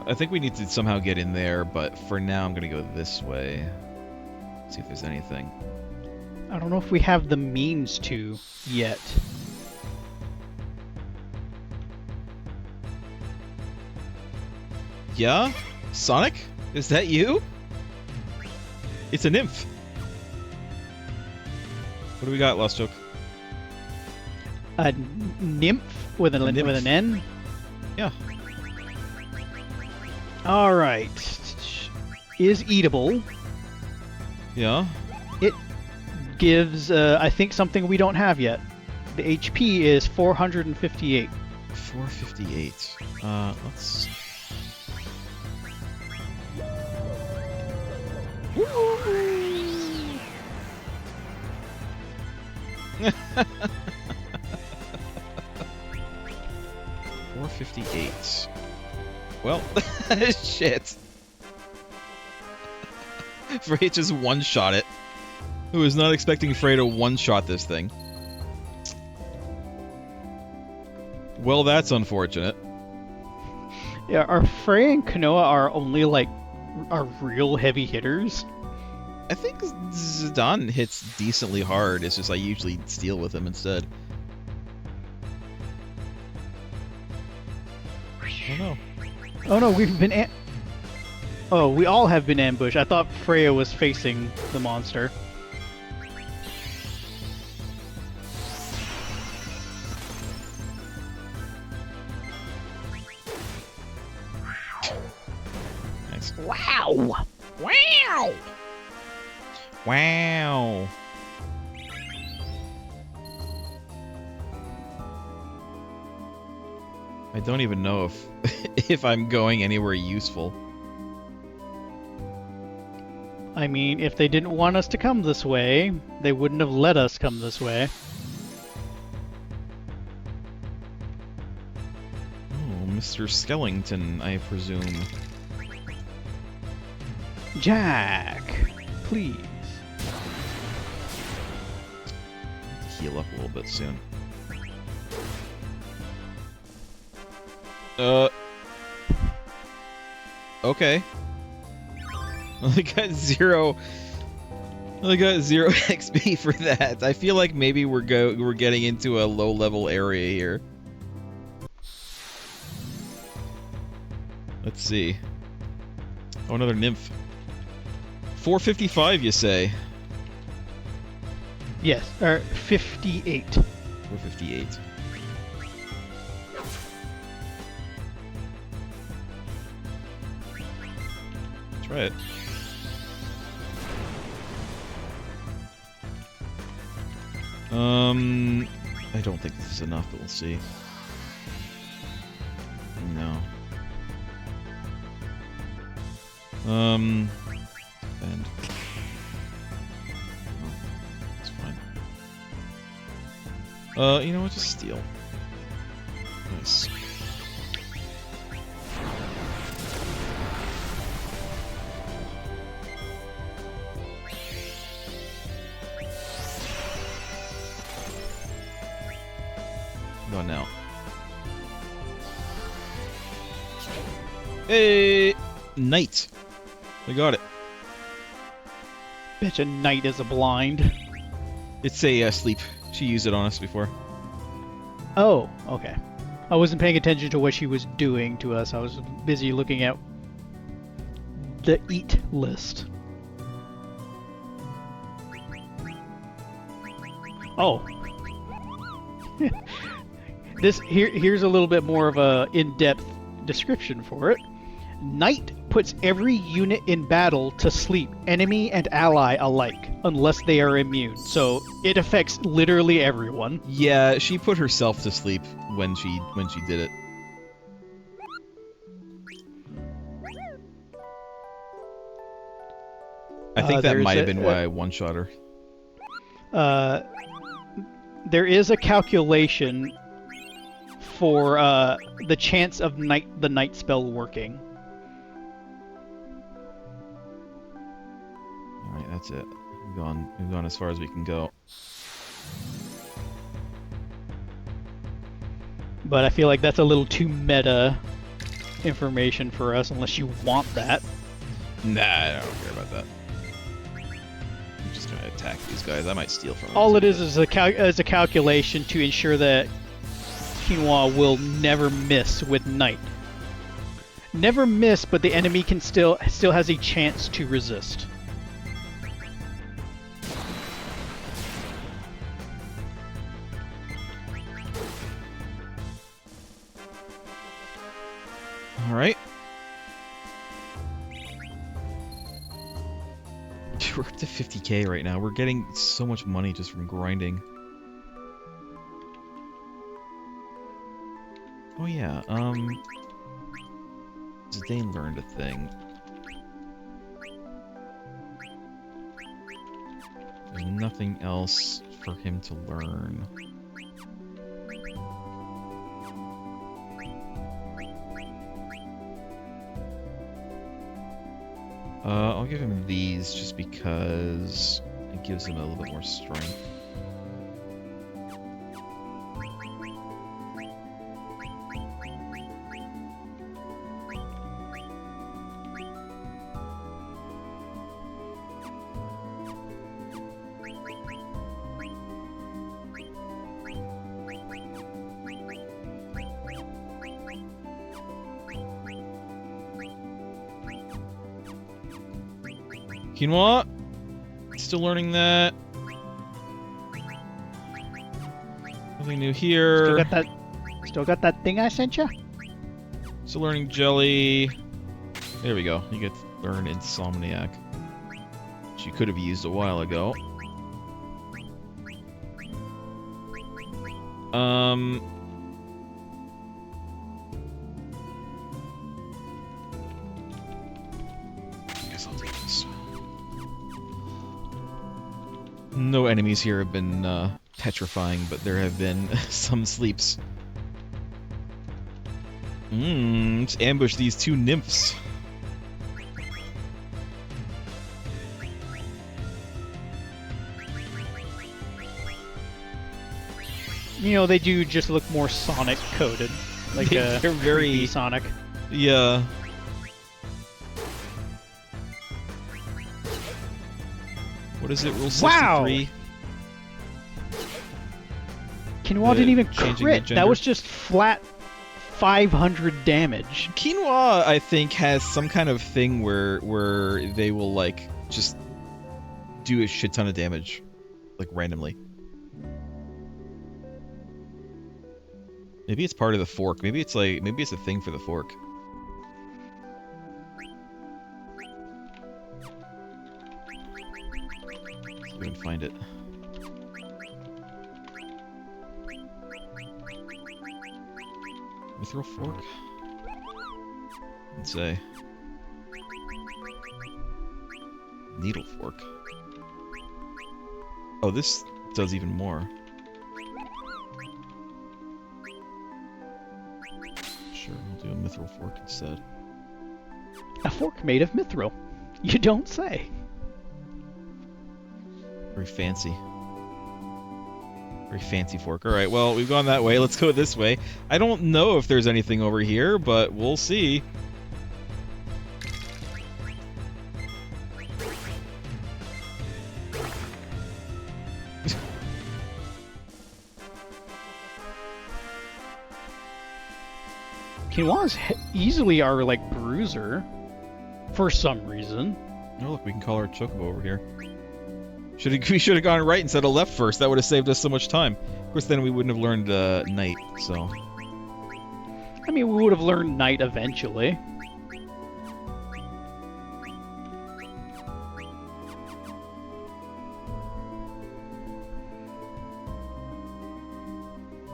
I think we need to somehow get in there, but for now I'm gonna go this way. See if there's anything. I don't know if we have the means to yet. Yeah? Sonic? Is that you? It's a nymph. What do we got, Lost Joke? A nymph with an nymph. with an N. Yeah. All right. Is eatable. Yeah? It gives, I think, something we don't have yet. The HP is 458. 458. Let's... $458. Well, shit. Frey just one-shot it. Who was not expecting Frey to one-shot this thing. Well, that's unfortunate. Yeah, are Frey and Kanoa are only like are real heavy hitters? I think Zidane hits decently hard. It's just I usually steal with him instead. I don't know. Oh no, we've been oh, we all have been ambushed. I thought Freya was facing the monster. Nice. Wow! Wow! Wow. I don't even know if I'm going anywhere useful. I mean, if they didn't want us to come this way, they wouldn't have let us come this way. Oh, Mr. Skellington, I presume. Jack, please. Heal up a little bit soon. Okay. I got zero XP for that. I feel like maybe we're getting into a low-level area here. Let's see. Oh, another nymph. 455, you say? Yes, or 58. 458. Try it. I don't think this is enough, but we'll see. No. And oh, that's fine. You know what? Just steal. Nice. Go on now. Hey, knight. We got it. Bitch, a knight is a blind. It's a sleep. She used it on us before. Oh, okay. I wasn't paying attention to what she was doing to us. I was busy looking at the eat list. Oh. Here's a little bit more of a in-depth description for it. Knight puts every unit in battle to sleep, enemy and ally alike, unless they are immune. So it affects literally everyone. Yeah, she put herself to sleep when she did it. I think that might have been why I one-shot her. There is a calculation for the chance of the night spell working. Alright, that's it. We've gone as far as we can go. But I feel like that's a little too meta information for us, unless you want that. Nah, I don't care about that. I'm just gonna attack these guys. I might steal from them. All it is a calculation to ensure that Quinoa will never miss with Knight. Never miss, but the enemy can still has a chance to resist. Alright. We're up to 50k right now. We're getting so much money just from grinding. Oh yeah, Zidane learned a thing. There's nothing else for him to learn. I'll give him these just because it gives him a little bit more strength. Quinoa, still learning that. Nothing new here. Still got that thing I sent you? Still learning jelly. There we go. You get to learn Insomniac. you could have used a while ago. I guess I'll take this. No enemies here have been petrifying, but there have been some sleeps. Let's ambush these two nymphs. You know, they do just look more Sonic coded, like They're very creepy Sonic. Yeah. What is it? Rule 63? Wow! Quinoa didn't even changing the crit. That gender. was just flat 500 damage. Quinoa, I think, has some kind of thing where they will like just do a shit ton of damage, like randomly. Maybe it's part of the fork. Maybe it's a thing for the fork. Let's go and find it. Mithril fork? Let's say needle fork. Oh, this does even more. Sure, we'll do a mithril fork instead. A fork made of mithril. You don't say. Very fancy. Very fancy fork. Alright, well, we've gone that way. Let's go this way. I don't know if there's anything over here, but we'll see. Quinoa's easily our, like, bruiser. For some reason. Oh, look, we can call our chocobo over here. We should have gone right instead of left first. That would have saved us so much time. Of course, then we wouldn't have learned night, so... I mean, we would have learned night eventually.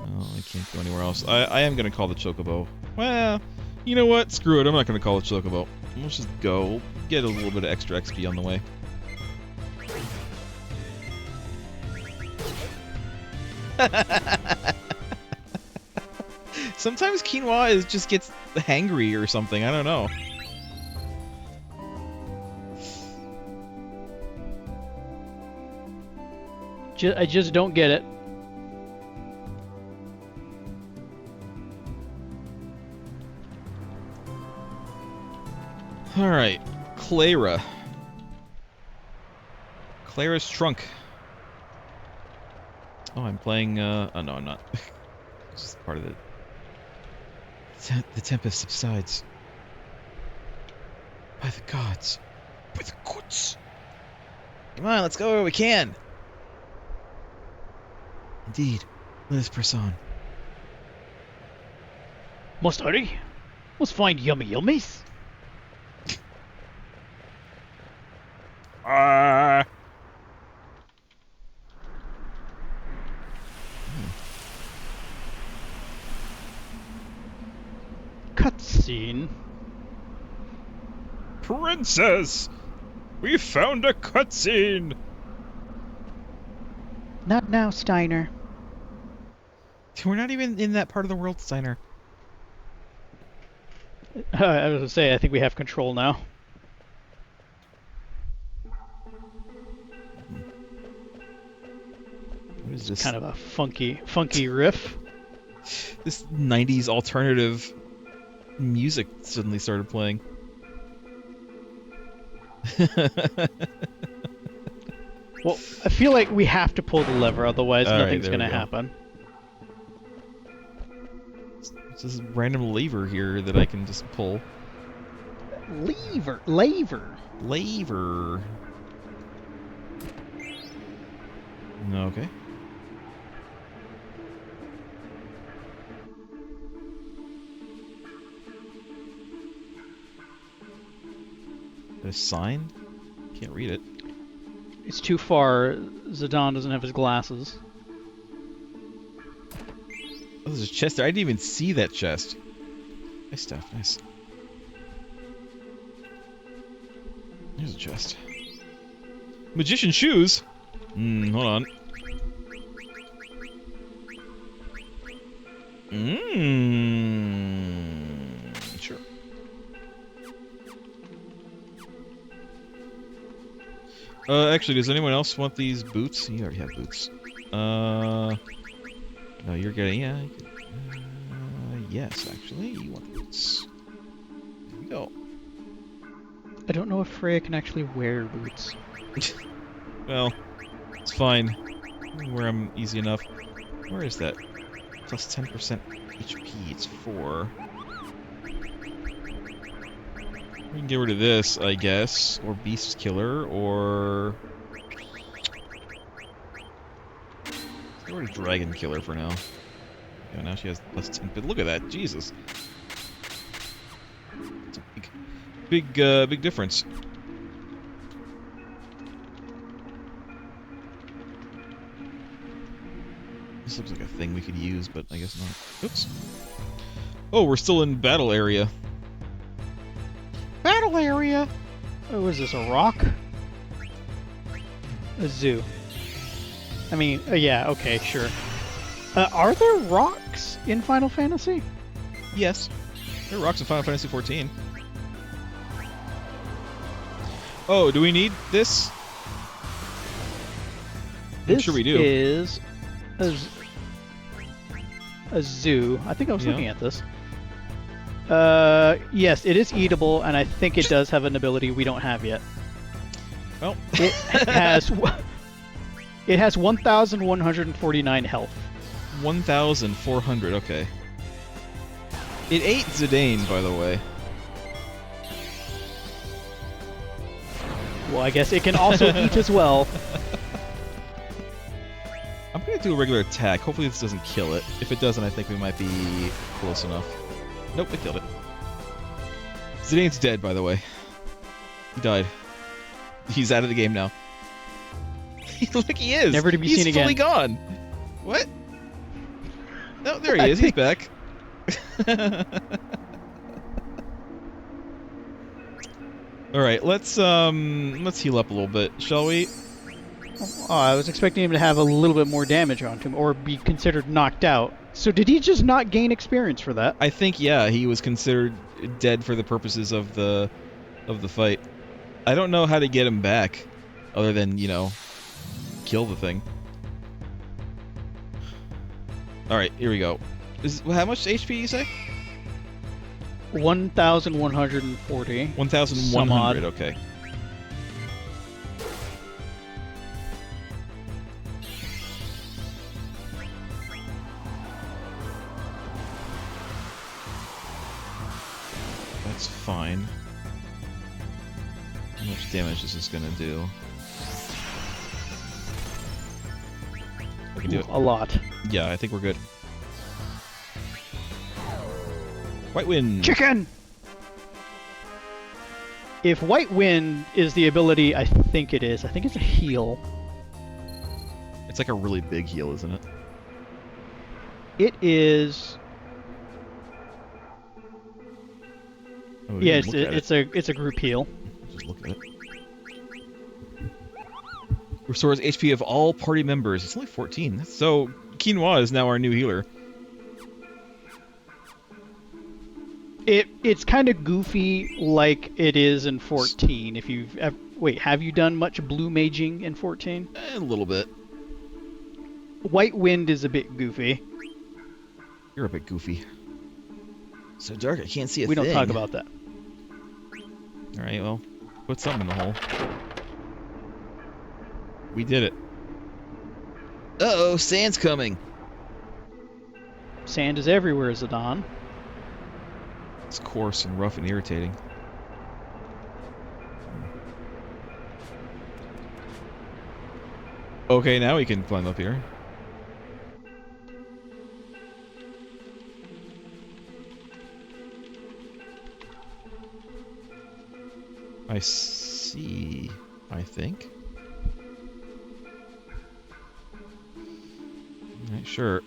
Oh, I can't go anywhere else. I am going to call the chocobo. Well, you know what? Screw it. I'm not going to call it chocobo. Let's just go. We'll get a little bit of extra XP on the way. Sometimes Quinoa just gets hangry or something. I don't know. I just don't get it. Alright, Clara. Clara's trunk. Oh, I'm playing, oh no, I'm not. It's just part of it. The tempest subsides. By the gods. By the gods. Come on, let's go where we can. Indeed, let us press on. Must hurry. Must find yummy yummies. Cutscene. Princess! We found a cutscene! Not now, Steiner. We're not even in that part of the world, Steiner. I was gonna say, I think we have control now. What is this? Kind of a funky riff. This 90s alternative music suddenly started playing. Well, I feel like we have to pull the lever, otherwise All right, nothing's there we gonna go. happen. It's this random lever here that I can just pull. Lever. Lever. Okay. A sign? Can't read it. It's too far. Zidane doesn't have his glasses. Oh, there's a chest there. I didn't even see that chest. Nice stuff. Nice. There's a chest. Magician shoes? Hold on. Sure. Actually, does anyone else want these boots? You already have boots. No, you're getting, yeah. Yes, actually, you want the boots. There you go. I don't know if Freya can actually wear boots. Well, it's fine. Wear them easy enough. Where is that? Plus 10% HP. It's 4. We can get rid of this, I guess. Or Beast Killer, or... Get rid of Dragon Killer for now. Yeah, now she has plus 10. But look at that, Jesus. It's a big difference. This looks like a thing we could use, but I guess not. Oops. Oh, we're still in battle area. Battle area! Oh, is this a rock? A zoo. I mean, yeah, okay, sure. Are there rocks in Final Fantasy? Yes. There are rocks in Final Fantasy XIV. Oh, do we need this? This I'm sure we do. Is a zoo. I think I was looking at this. Yes, it is eatable, and I think it does have an ability we don't have yet. Well, It has 1,149 health. 1,400, okay. It ate Zidane, by the way. Well, I guess it can also eat as well. I'm gonna do a regular attack. Hopefully this doesn't kill it. If it doesn't, I think we might be close enough. Nope, it killed it. Zidane's dead, by the way. He died. He's out of the game now. Look, he is! Never to be seen He's fully again. gone! What? No, there he is. He's back. Alright, let's heal up a little bit, shall we? Oh, I was expecting him to have a little bit more damage on him, or be considered knocked out. So did he just not gain experience for that? I think, yeah, he was considered dead for the purposes of the fight. I don't know how to get him back, other than, you know, kill the thing. Alright, here we go. How much HP you say? 1,140. 1,100, okay. That's fine. How much damage is this gonna do? I can do it. A lot. Yeah, I think we're good. White Wind! Chicken! If White Wind is the ability, I think it is. I think it's a heal. It's like a really big heal, isn't it? It is. Oh, we Yeah, didn't look at it's a group heal. Just look at it. Restores HP of all party members. It's only 14. So Quinoa is now our new healer. It's kind of goofy, like it is in 14. If you've wait, have you done much blue maging in 14? A little bit. White Wind is a bit goofy. You're a bit goofy. So dark, I can't see a We thing. don't talk about that. All right, well, put something in the hole. We did it. Uh-oh, sand's coming. Sand is everywhere, Zidane. It's coarse and rough and irritating. Okay, now we can climb up here. I see, I think. Alright, sure.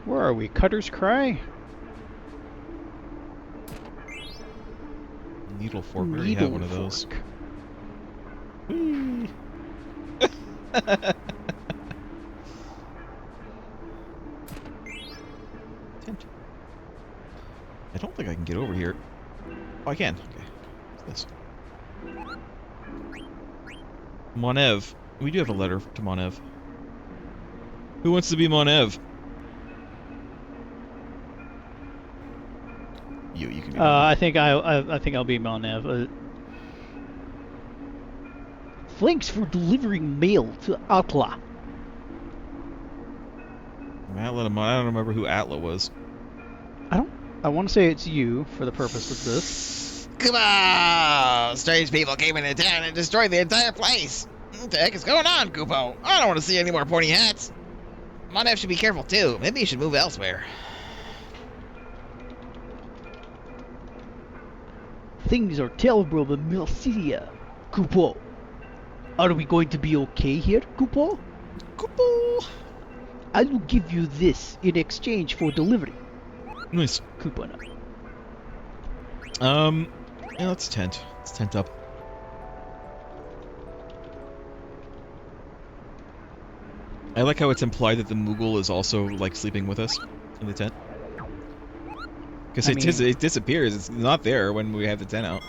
Where are we? Cutter's Cry? Needle fork. We already have one of those. Needle Whee! Tent. I don't think I can get over here. Oh, I can. Okay. What's this? Monev. We do have a letter to Monev. Who wants to be Monev? You can be Monev. I think I'll be Monev. Thanks for delivering mail to Atla. Atla, I don't remember who Atla was. I want to say it's you for the purpose of this. Come on! Strange people came into town and destroyed the entire place. What the heck is going on, Kupo? I don't want to see any more pointy hats. Monev should be careful too. Maybe you should move elsewhere. Things are terrible in Melcidia, Kupo. Are we going to be okay here, Kupo? Kupo! I will give you this in exchange for delivery. Nice. Kupona. Yeah, let's tent. Let's tent up. I like how it's implied that the Moogle is also, like, sleeping with us in the tent. Because it disappears. It's not there when we have the tent out.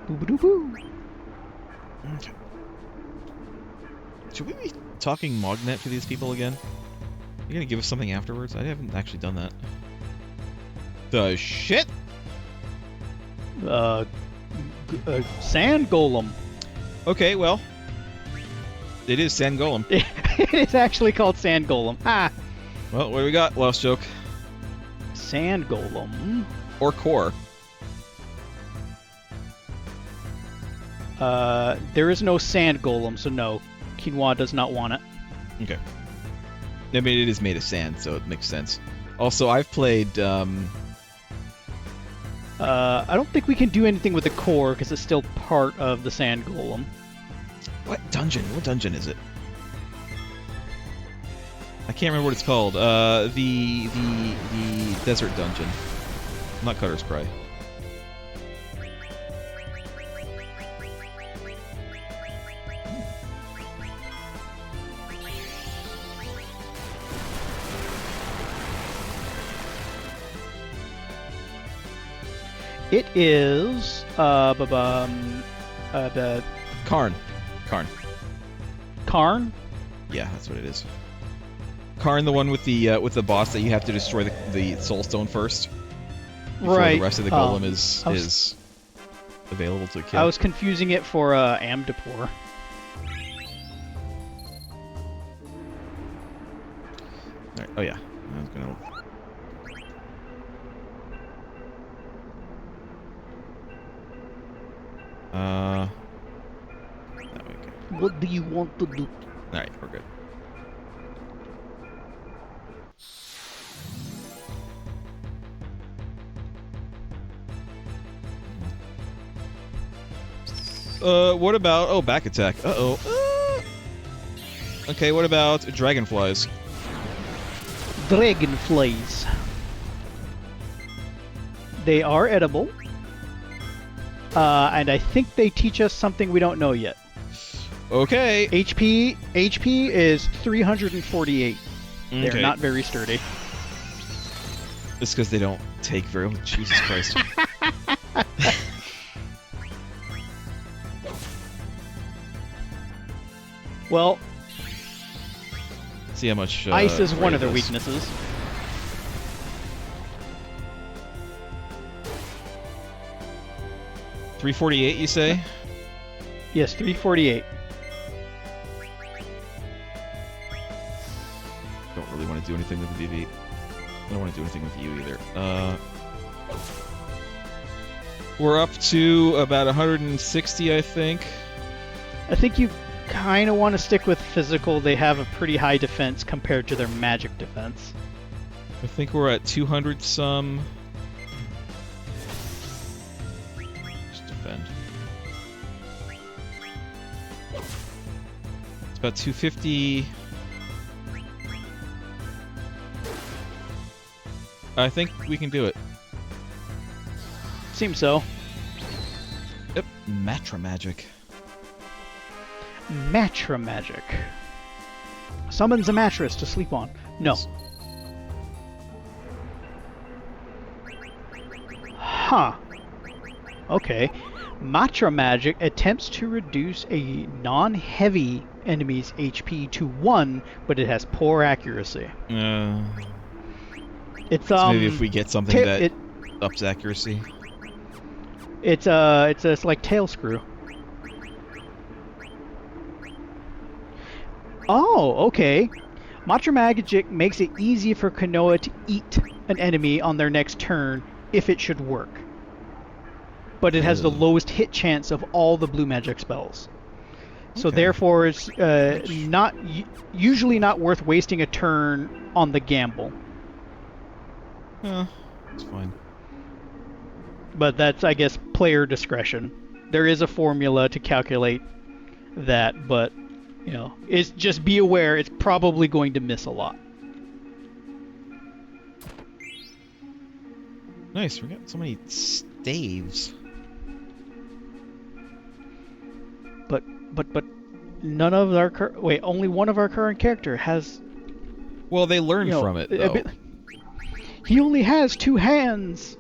Boo-ba-doo-boo. Okay. Should we be talking Mognet to these people again? You gonna give us something afterwards? I haven't actually done that. The shit? Sand Golem. Okay, well. It is Sand Golem. It's actually called Sand Golem. Ah! Well, what do we got? Lost joke. Sand Golem. Or Core. There is no Sand Golem, so no. Quinoa does not want it. Okay. I mean, it is made of sand, so it makes sense. Also, I've played, I don't think we can do anything with the core, because it's still part of the Sand Golem. What dungeon? What dungeon is it? I can't remember what it's called. The desert dungeon. Not Cutter's Cry. It is the Karn. Karn. Yeah, that's what it is. Karn, the one with the boss that you have to destroy the soul stone first. Before Right. the rest of the golem is available to kill. I was confusing it for Amdapur. Alright, oh yeah. I was gonna. That way, okay. What do you want to do? Alright, we're good. What about... Oh, back attack. Uh-oh. Okay, what about dragonflies? Dragonflies. They are edible. And I think they teach us something we don't know yet. Okay. HP is 348. Okay. They're not very sturdy. It's because they don't take very well. Jesus Christ. Well, See how much... ice is one of their rate this. weaknesses. $348, you say? Yes, 348. Don't really want to do anything with the BB. I don't want to do anything with you either. We're up to about 160, I think. I think you kind of want to stick with physical. They have a pretty high defense compared to their magic defense. I think we're at 200 some. defend. It's about 250. I think we can do it. Seems so. Yep. Matra magic. Matra magic. Summons a mattress to sleep on. No. Huh. Okay. Matra magic attempts to reduce a non-heavy enemy's HP to 1, but it has poor accuracy. It's so maybe if we get something that ups accuracy. It's like tail screw. Oh, okay. Matra magic makes it easy for Konoha to eat an enemy on their next turn if it should work. But it has the lowest hit chance of all the blue magic spells. So therefore it's usually not worth wasting a turn on the gamble. It's fine. But that's, I guess, player discretion. There is a formula to calculate that, but, you know, it's just be aware it's probably going to miss a lot. Nice, we got so many staves. But none of our only one of our current character has. Well, they learn from it, though. He only has 2 hands.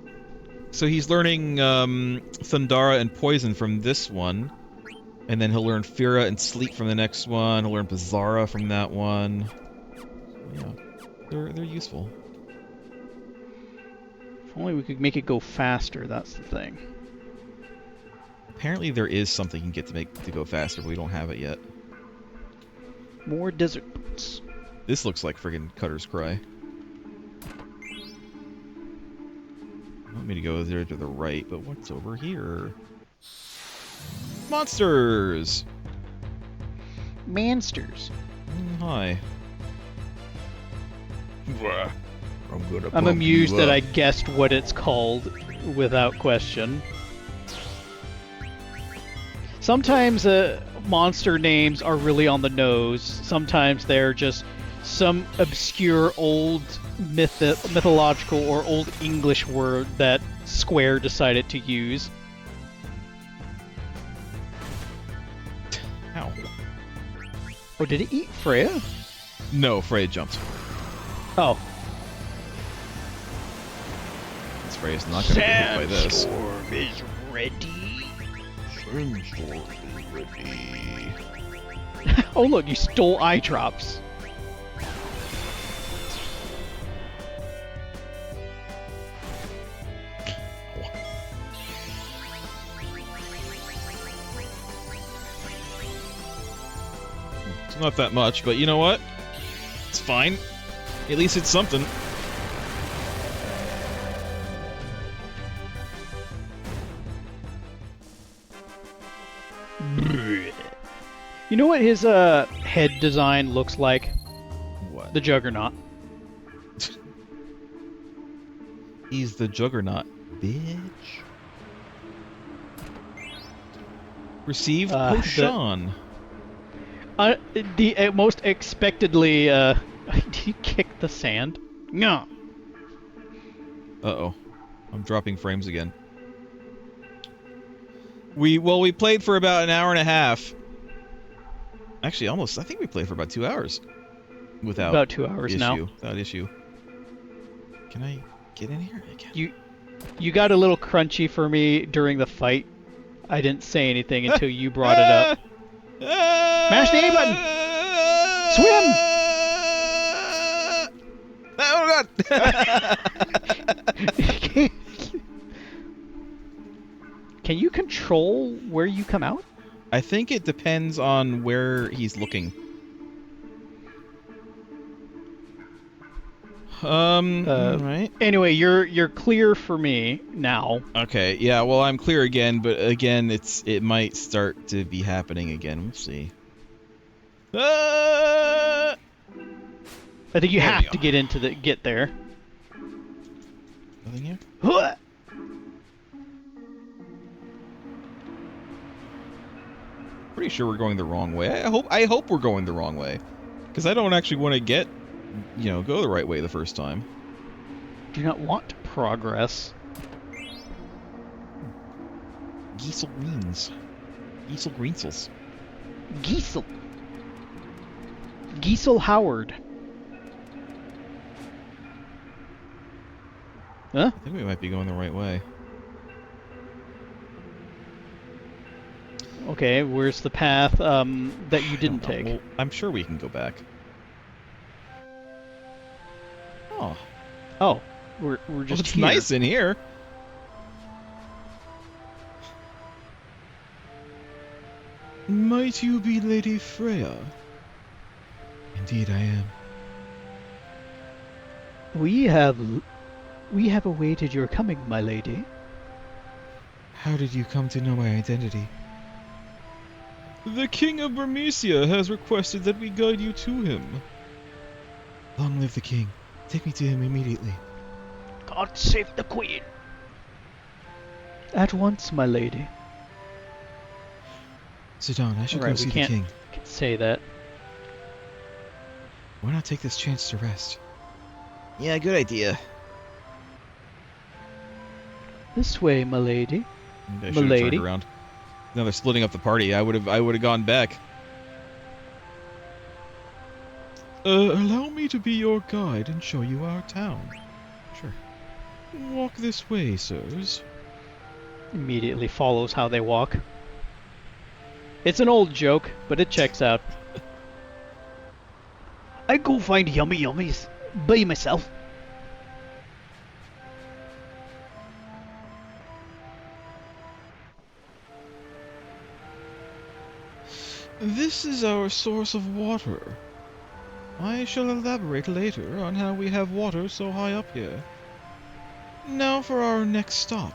So he's learning Thundara and Poison from this one, and then he'll learn Fira and Sleep from the next one. He'll learn Bizarra from that one. Yeah, they're useful. If only we could make it go faster. That's the thing. Apparently there is something you can get to go faster, but we don't have it yet. More desert boots. This looks like friggin' Cutter's Cry. I want me to go there to the right, but what's over here? Monsters! Mansters. Hi. I'm amused that I guessed what it's called without question. Sometimes monster names are really on the nose. Sometimes they're just some obscure old mythological or old English word that Square decided to use. Ow. Oh, did it eat Freya? No, Freya jumped. Oh. This Freya's not gonna get hit by this. Sandstorm is ready. Sandstorm is ready. Oh look, you stole eye drops. It's not that much, but you know what? It's fine. At least it's something. You know what his head design looks like? What? The Juggernaut. He's the Juggernaut, bitch. Receive potion. The most expectedly, did he kick the sand? No. Uh-oh. I'm dropping frames again. We played for about an hour and a half. Actually, almost. I think we played for about 2 hours. Without about 2 hours issue. now. Without issue. Can I get in here? I can. You got a little crunchy for me during the fight. I didn't say anything until you brought it up. Mash the A button! Swim! Oh god! Can you control where you come out? I think it depends on where he's looking. Right. Anyway, you're clear for me now. Okay, yeah, well I'm clear again, but again it might start to be happening again. We'll see. I think you have to get there. Nothing here? Pretty sure we're going the wrong way. I hope we're going the wrong way. Because I don't actually want to get, go the right way the first time. Do not want progress. Giesel Greens. Giesel Greensels. Giesel. Giesel Howard. Huh? I think we might be going the right way. Okay, where's the path that you didn't take? Well, I'm sure we can go back. Oh. Oh, we're just It's here. nice in here. Might you be Lady Freya? Indeed I am. We have awaited your coming, my lady. How did you come to know my identity? The King of Bermesia has requested that we guide you to him. Long live the king. Take me to him immediately. God save the queen. At once, my lady. Sit down, I should Alright, go we see the king. can't say that. Why not take this chance to rest? Yeah, good idea. This way, my lady. Maybe I should have turned around. Now they're splitting up the party. I would have gone back. Allow me to be your guide and show you our town. Sure. Walk this way, sirs. Immediately follows how they walk. It's an old joke, but it checks out. I go find yummy yummies by myself. This is our source of water. I shall elaborate later on how we have water so high up here. Now for our next stop.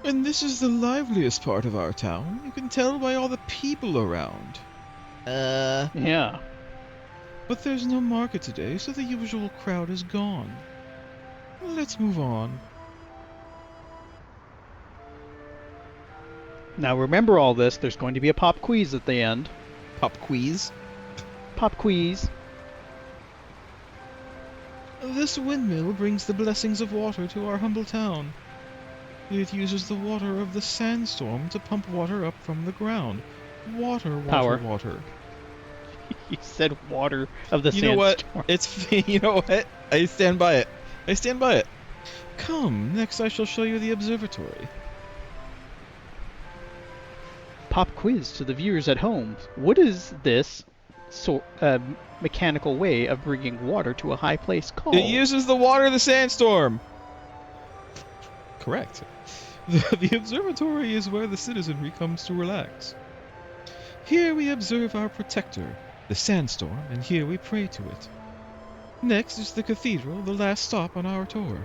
And this is the liveliest part of our town. You can tell by all the people around. Yeah. But there's no market today, so the usual crowd is gone. Let's move on. Now remember all this, there's going to be a pop quiz at the end. Pop quiz. Pop quiz. This windmill brings the blessings of water to our humble town. It uses the water of the sandstorm to pump water up from the ground. Water, water, Power. water. You said water of the You know what? sandstorm. It's you know what? I stand by it. I stand by it. Come, next I shall show you the observatory. Pop quiz to the viewers at home. What is this mechanical way of bringing water to a high place called? It uses the water of the sandstorm. Correct. The observatory is where the citizenry comes to relax. Here we observe our protector, the sandstorm, and here we pray to it. Next is the cathedral, the last stop on our tour.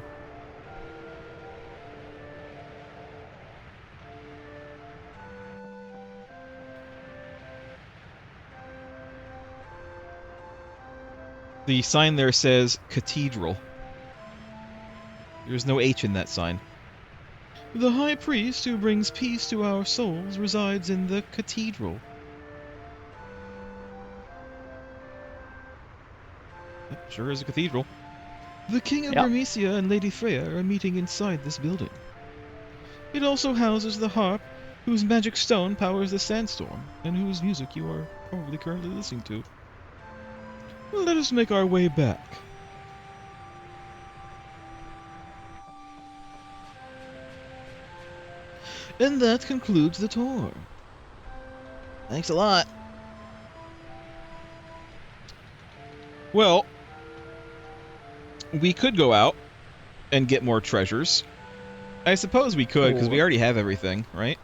The sign there says cathedral. There's no H in that sign. The high priest who brings peace to our souls resides in the cathedral. Yep, sure is a cathedral. The King of Yep. Bermesia and Lady Freya are meeting inside this building. It also houses the harp, whose magic stone powers the sandstorm, and whose music you are probably currently listening to. Let us make our way back. And that concludes the tour. Thanks a lot. Well, we could go out and get more treasures. I suppose we could, because we already have everything, right?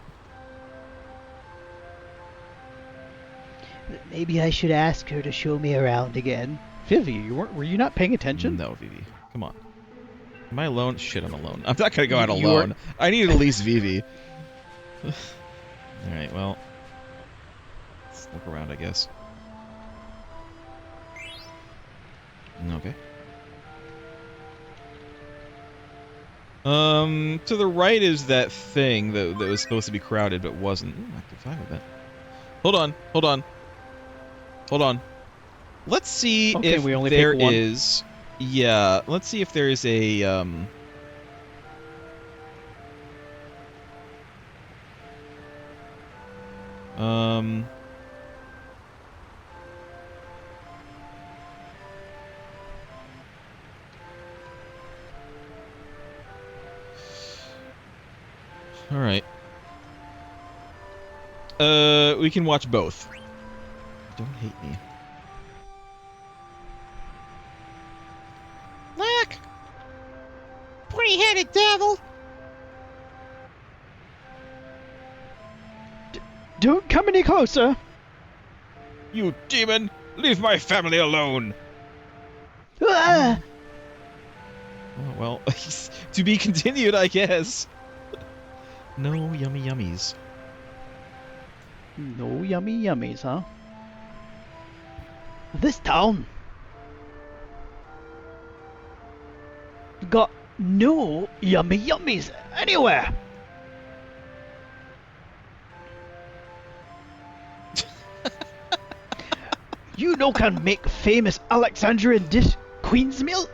Maybe I should ask her to show me around again. Vivi, were you not paying attention? No, Vivi. Come on. Am I alone? Shit, I'm alone. I'm not gonna go out You are- alone. I need at least Vivi. Alright, well. Let's look around, I guess. Okay. To the right is that thing that was supposed to be crowded but wasn't. Ooh, I could fine with that. Hold on, hold on. Hold on. Let's see Okay, if we only there pick one. is... Yeah, let's see if there is a, Alright. We can watch both. Don't hate me. Look! Pointy-headed devil! Don't come any closer. You demon! Leave my family alone! Ah! Oh, well, to be continued, I guess. No yummy yummies. No yummy yummies, huh? This town got no yummy yummies anywhere. You no can make famous Alexandrian dish Queen's meal.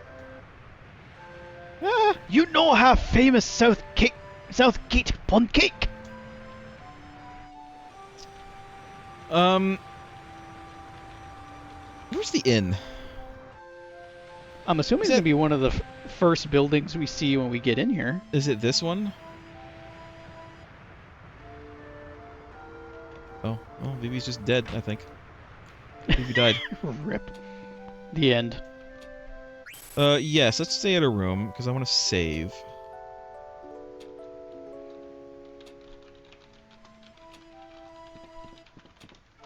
You no have famous Southgate pond cake. Where's the inn? I'm assuming it's that- gonna be one of the first buildings we see when we get in here. Is it this one? Oh, well, Vivi's just dead, I think. Vivi died. Rip. The end. Yes, let's stay at a room, because I want to save.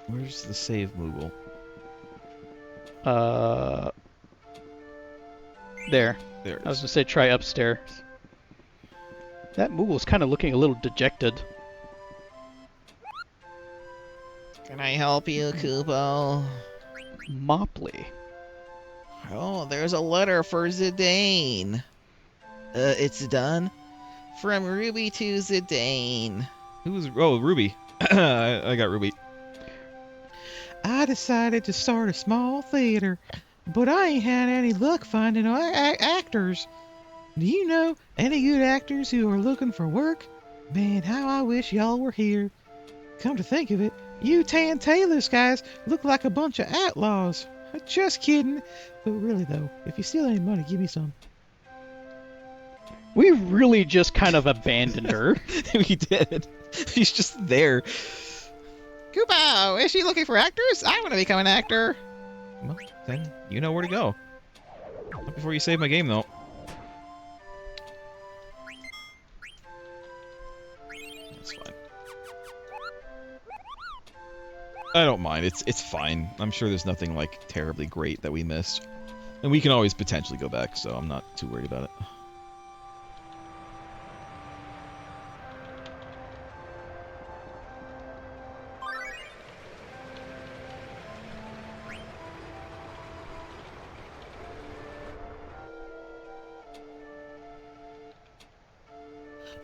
Where's the save Moogle? There. There it I was is. gonna say try upstairs. That Moogle's kind of looking a little dejected. Can I help you, Kubo? Mopley. Oh, there's a letter for Zidane. It's done. From Ruby to Zidane. Who's... Oh, Ruby. I got Ruby. I decided to start a small theater, but I ain't had any luck finding actors. Do you know any good actors who are looking for work? Man, how I wish y'all were here. Come to think of it, you Tan Taylor's guys look like a bunch of outlaws. Just kidding. But really, though, if you steal any money, give me some. We really just kind of abandoned her. We did. She's just there. Kubo, is she looking for actors? I want to become an actor. Well, then you know where to go. Not before you save my game, though. That's fine. I don't mind. It's fine. I'm sure there's nothing like terribly great that we missed, and we can always potentially go back. So I'm not too worried about it.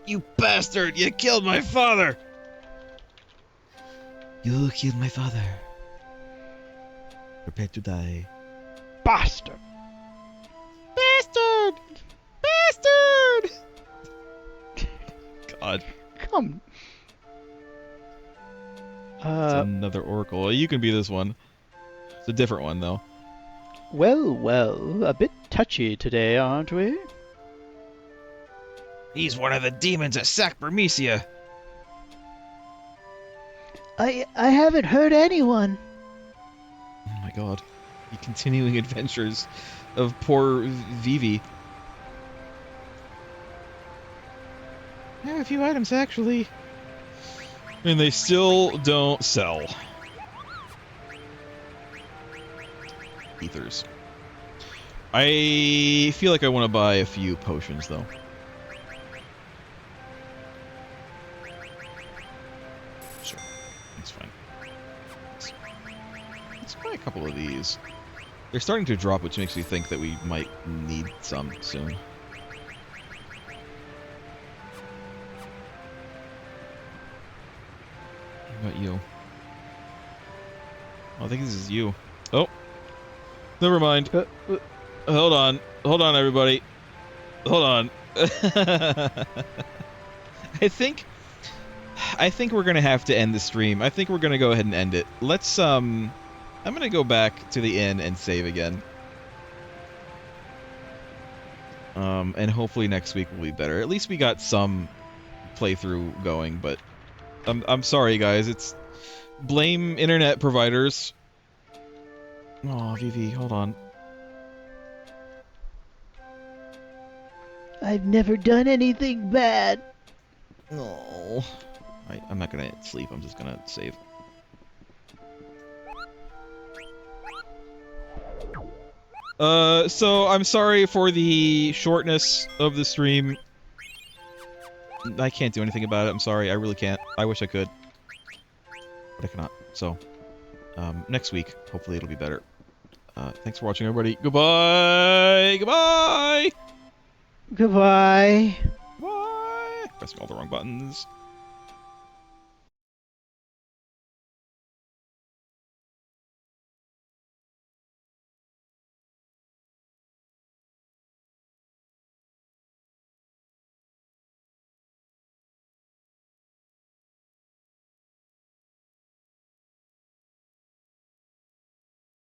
You bastard! You killed my father! You killed my father. Prepare to die. Bastard. Bastard! Bastard! God. Come. It's another Oracle. You can be this one. It's a different one, though. Well, a bit touchy today, aren't we? He's one of the demons at Sac Bermesia. I haven't heard anyone. Oh my god. The continuing adventures of poor Vivi. I have a few items, actually. And they still don't sell. Ethers. I feel like I want to buy a few potions, though. Sure. That's fine. Let's buy a couple of these. They're starting to drop, which makes me think that we might need some soon. What about you? Oh, I think this is you. Oh, never mind. Hold on, everybody. Hold on. I think we're gonna have to end the stream. I think we're gonna go ahead and end it. Let's I'm gonna go back to the inn and save again. And hopefully next week will be better. At least we got some playthrough going, but I'm sorry guys, it's blame internet providers. Oh, Vivi, hold on. I've never done anything bad. No. I'm not gonna sleep, I'm just gonna save. So I'm sorry for the shortness of the stream. I can't do anything about it, I'm sorry, I really can't. I wish I could. But I cannot, so... next week, hopefully it'll be better. Thanks for watching, everybody. Goodbye! Goodbye! Goodbye. Bye! Pressing all the wrong buttons.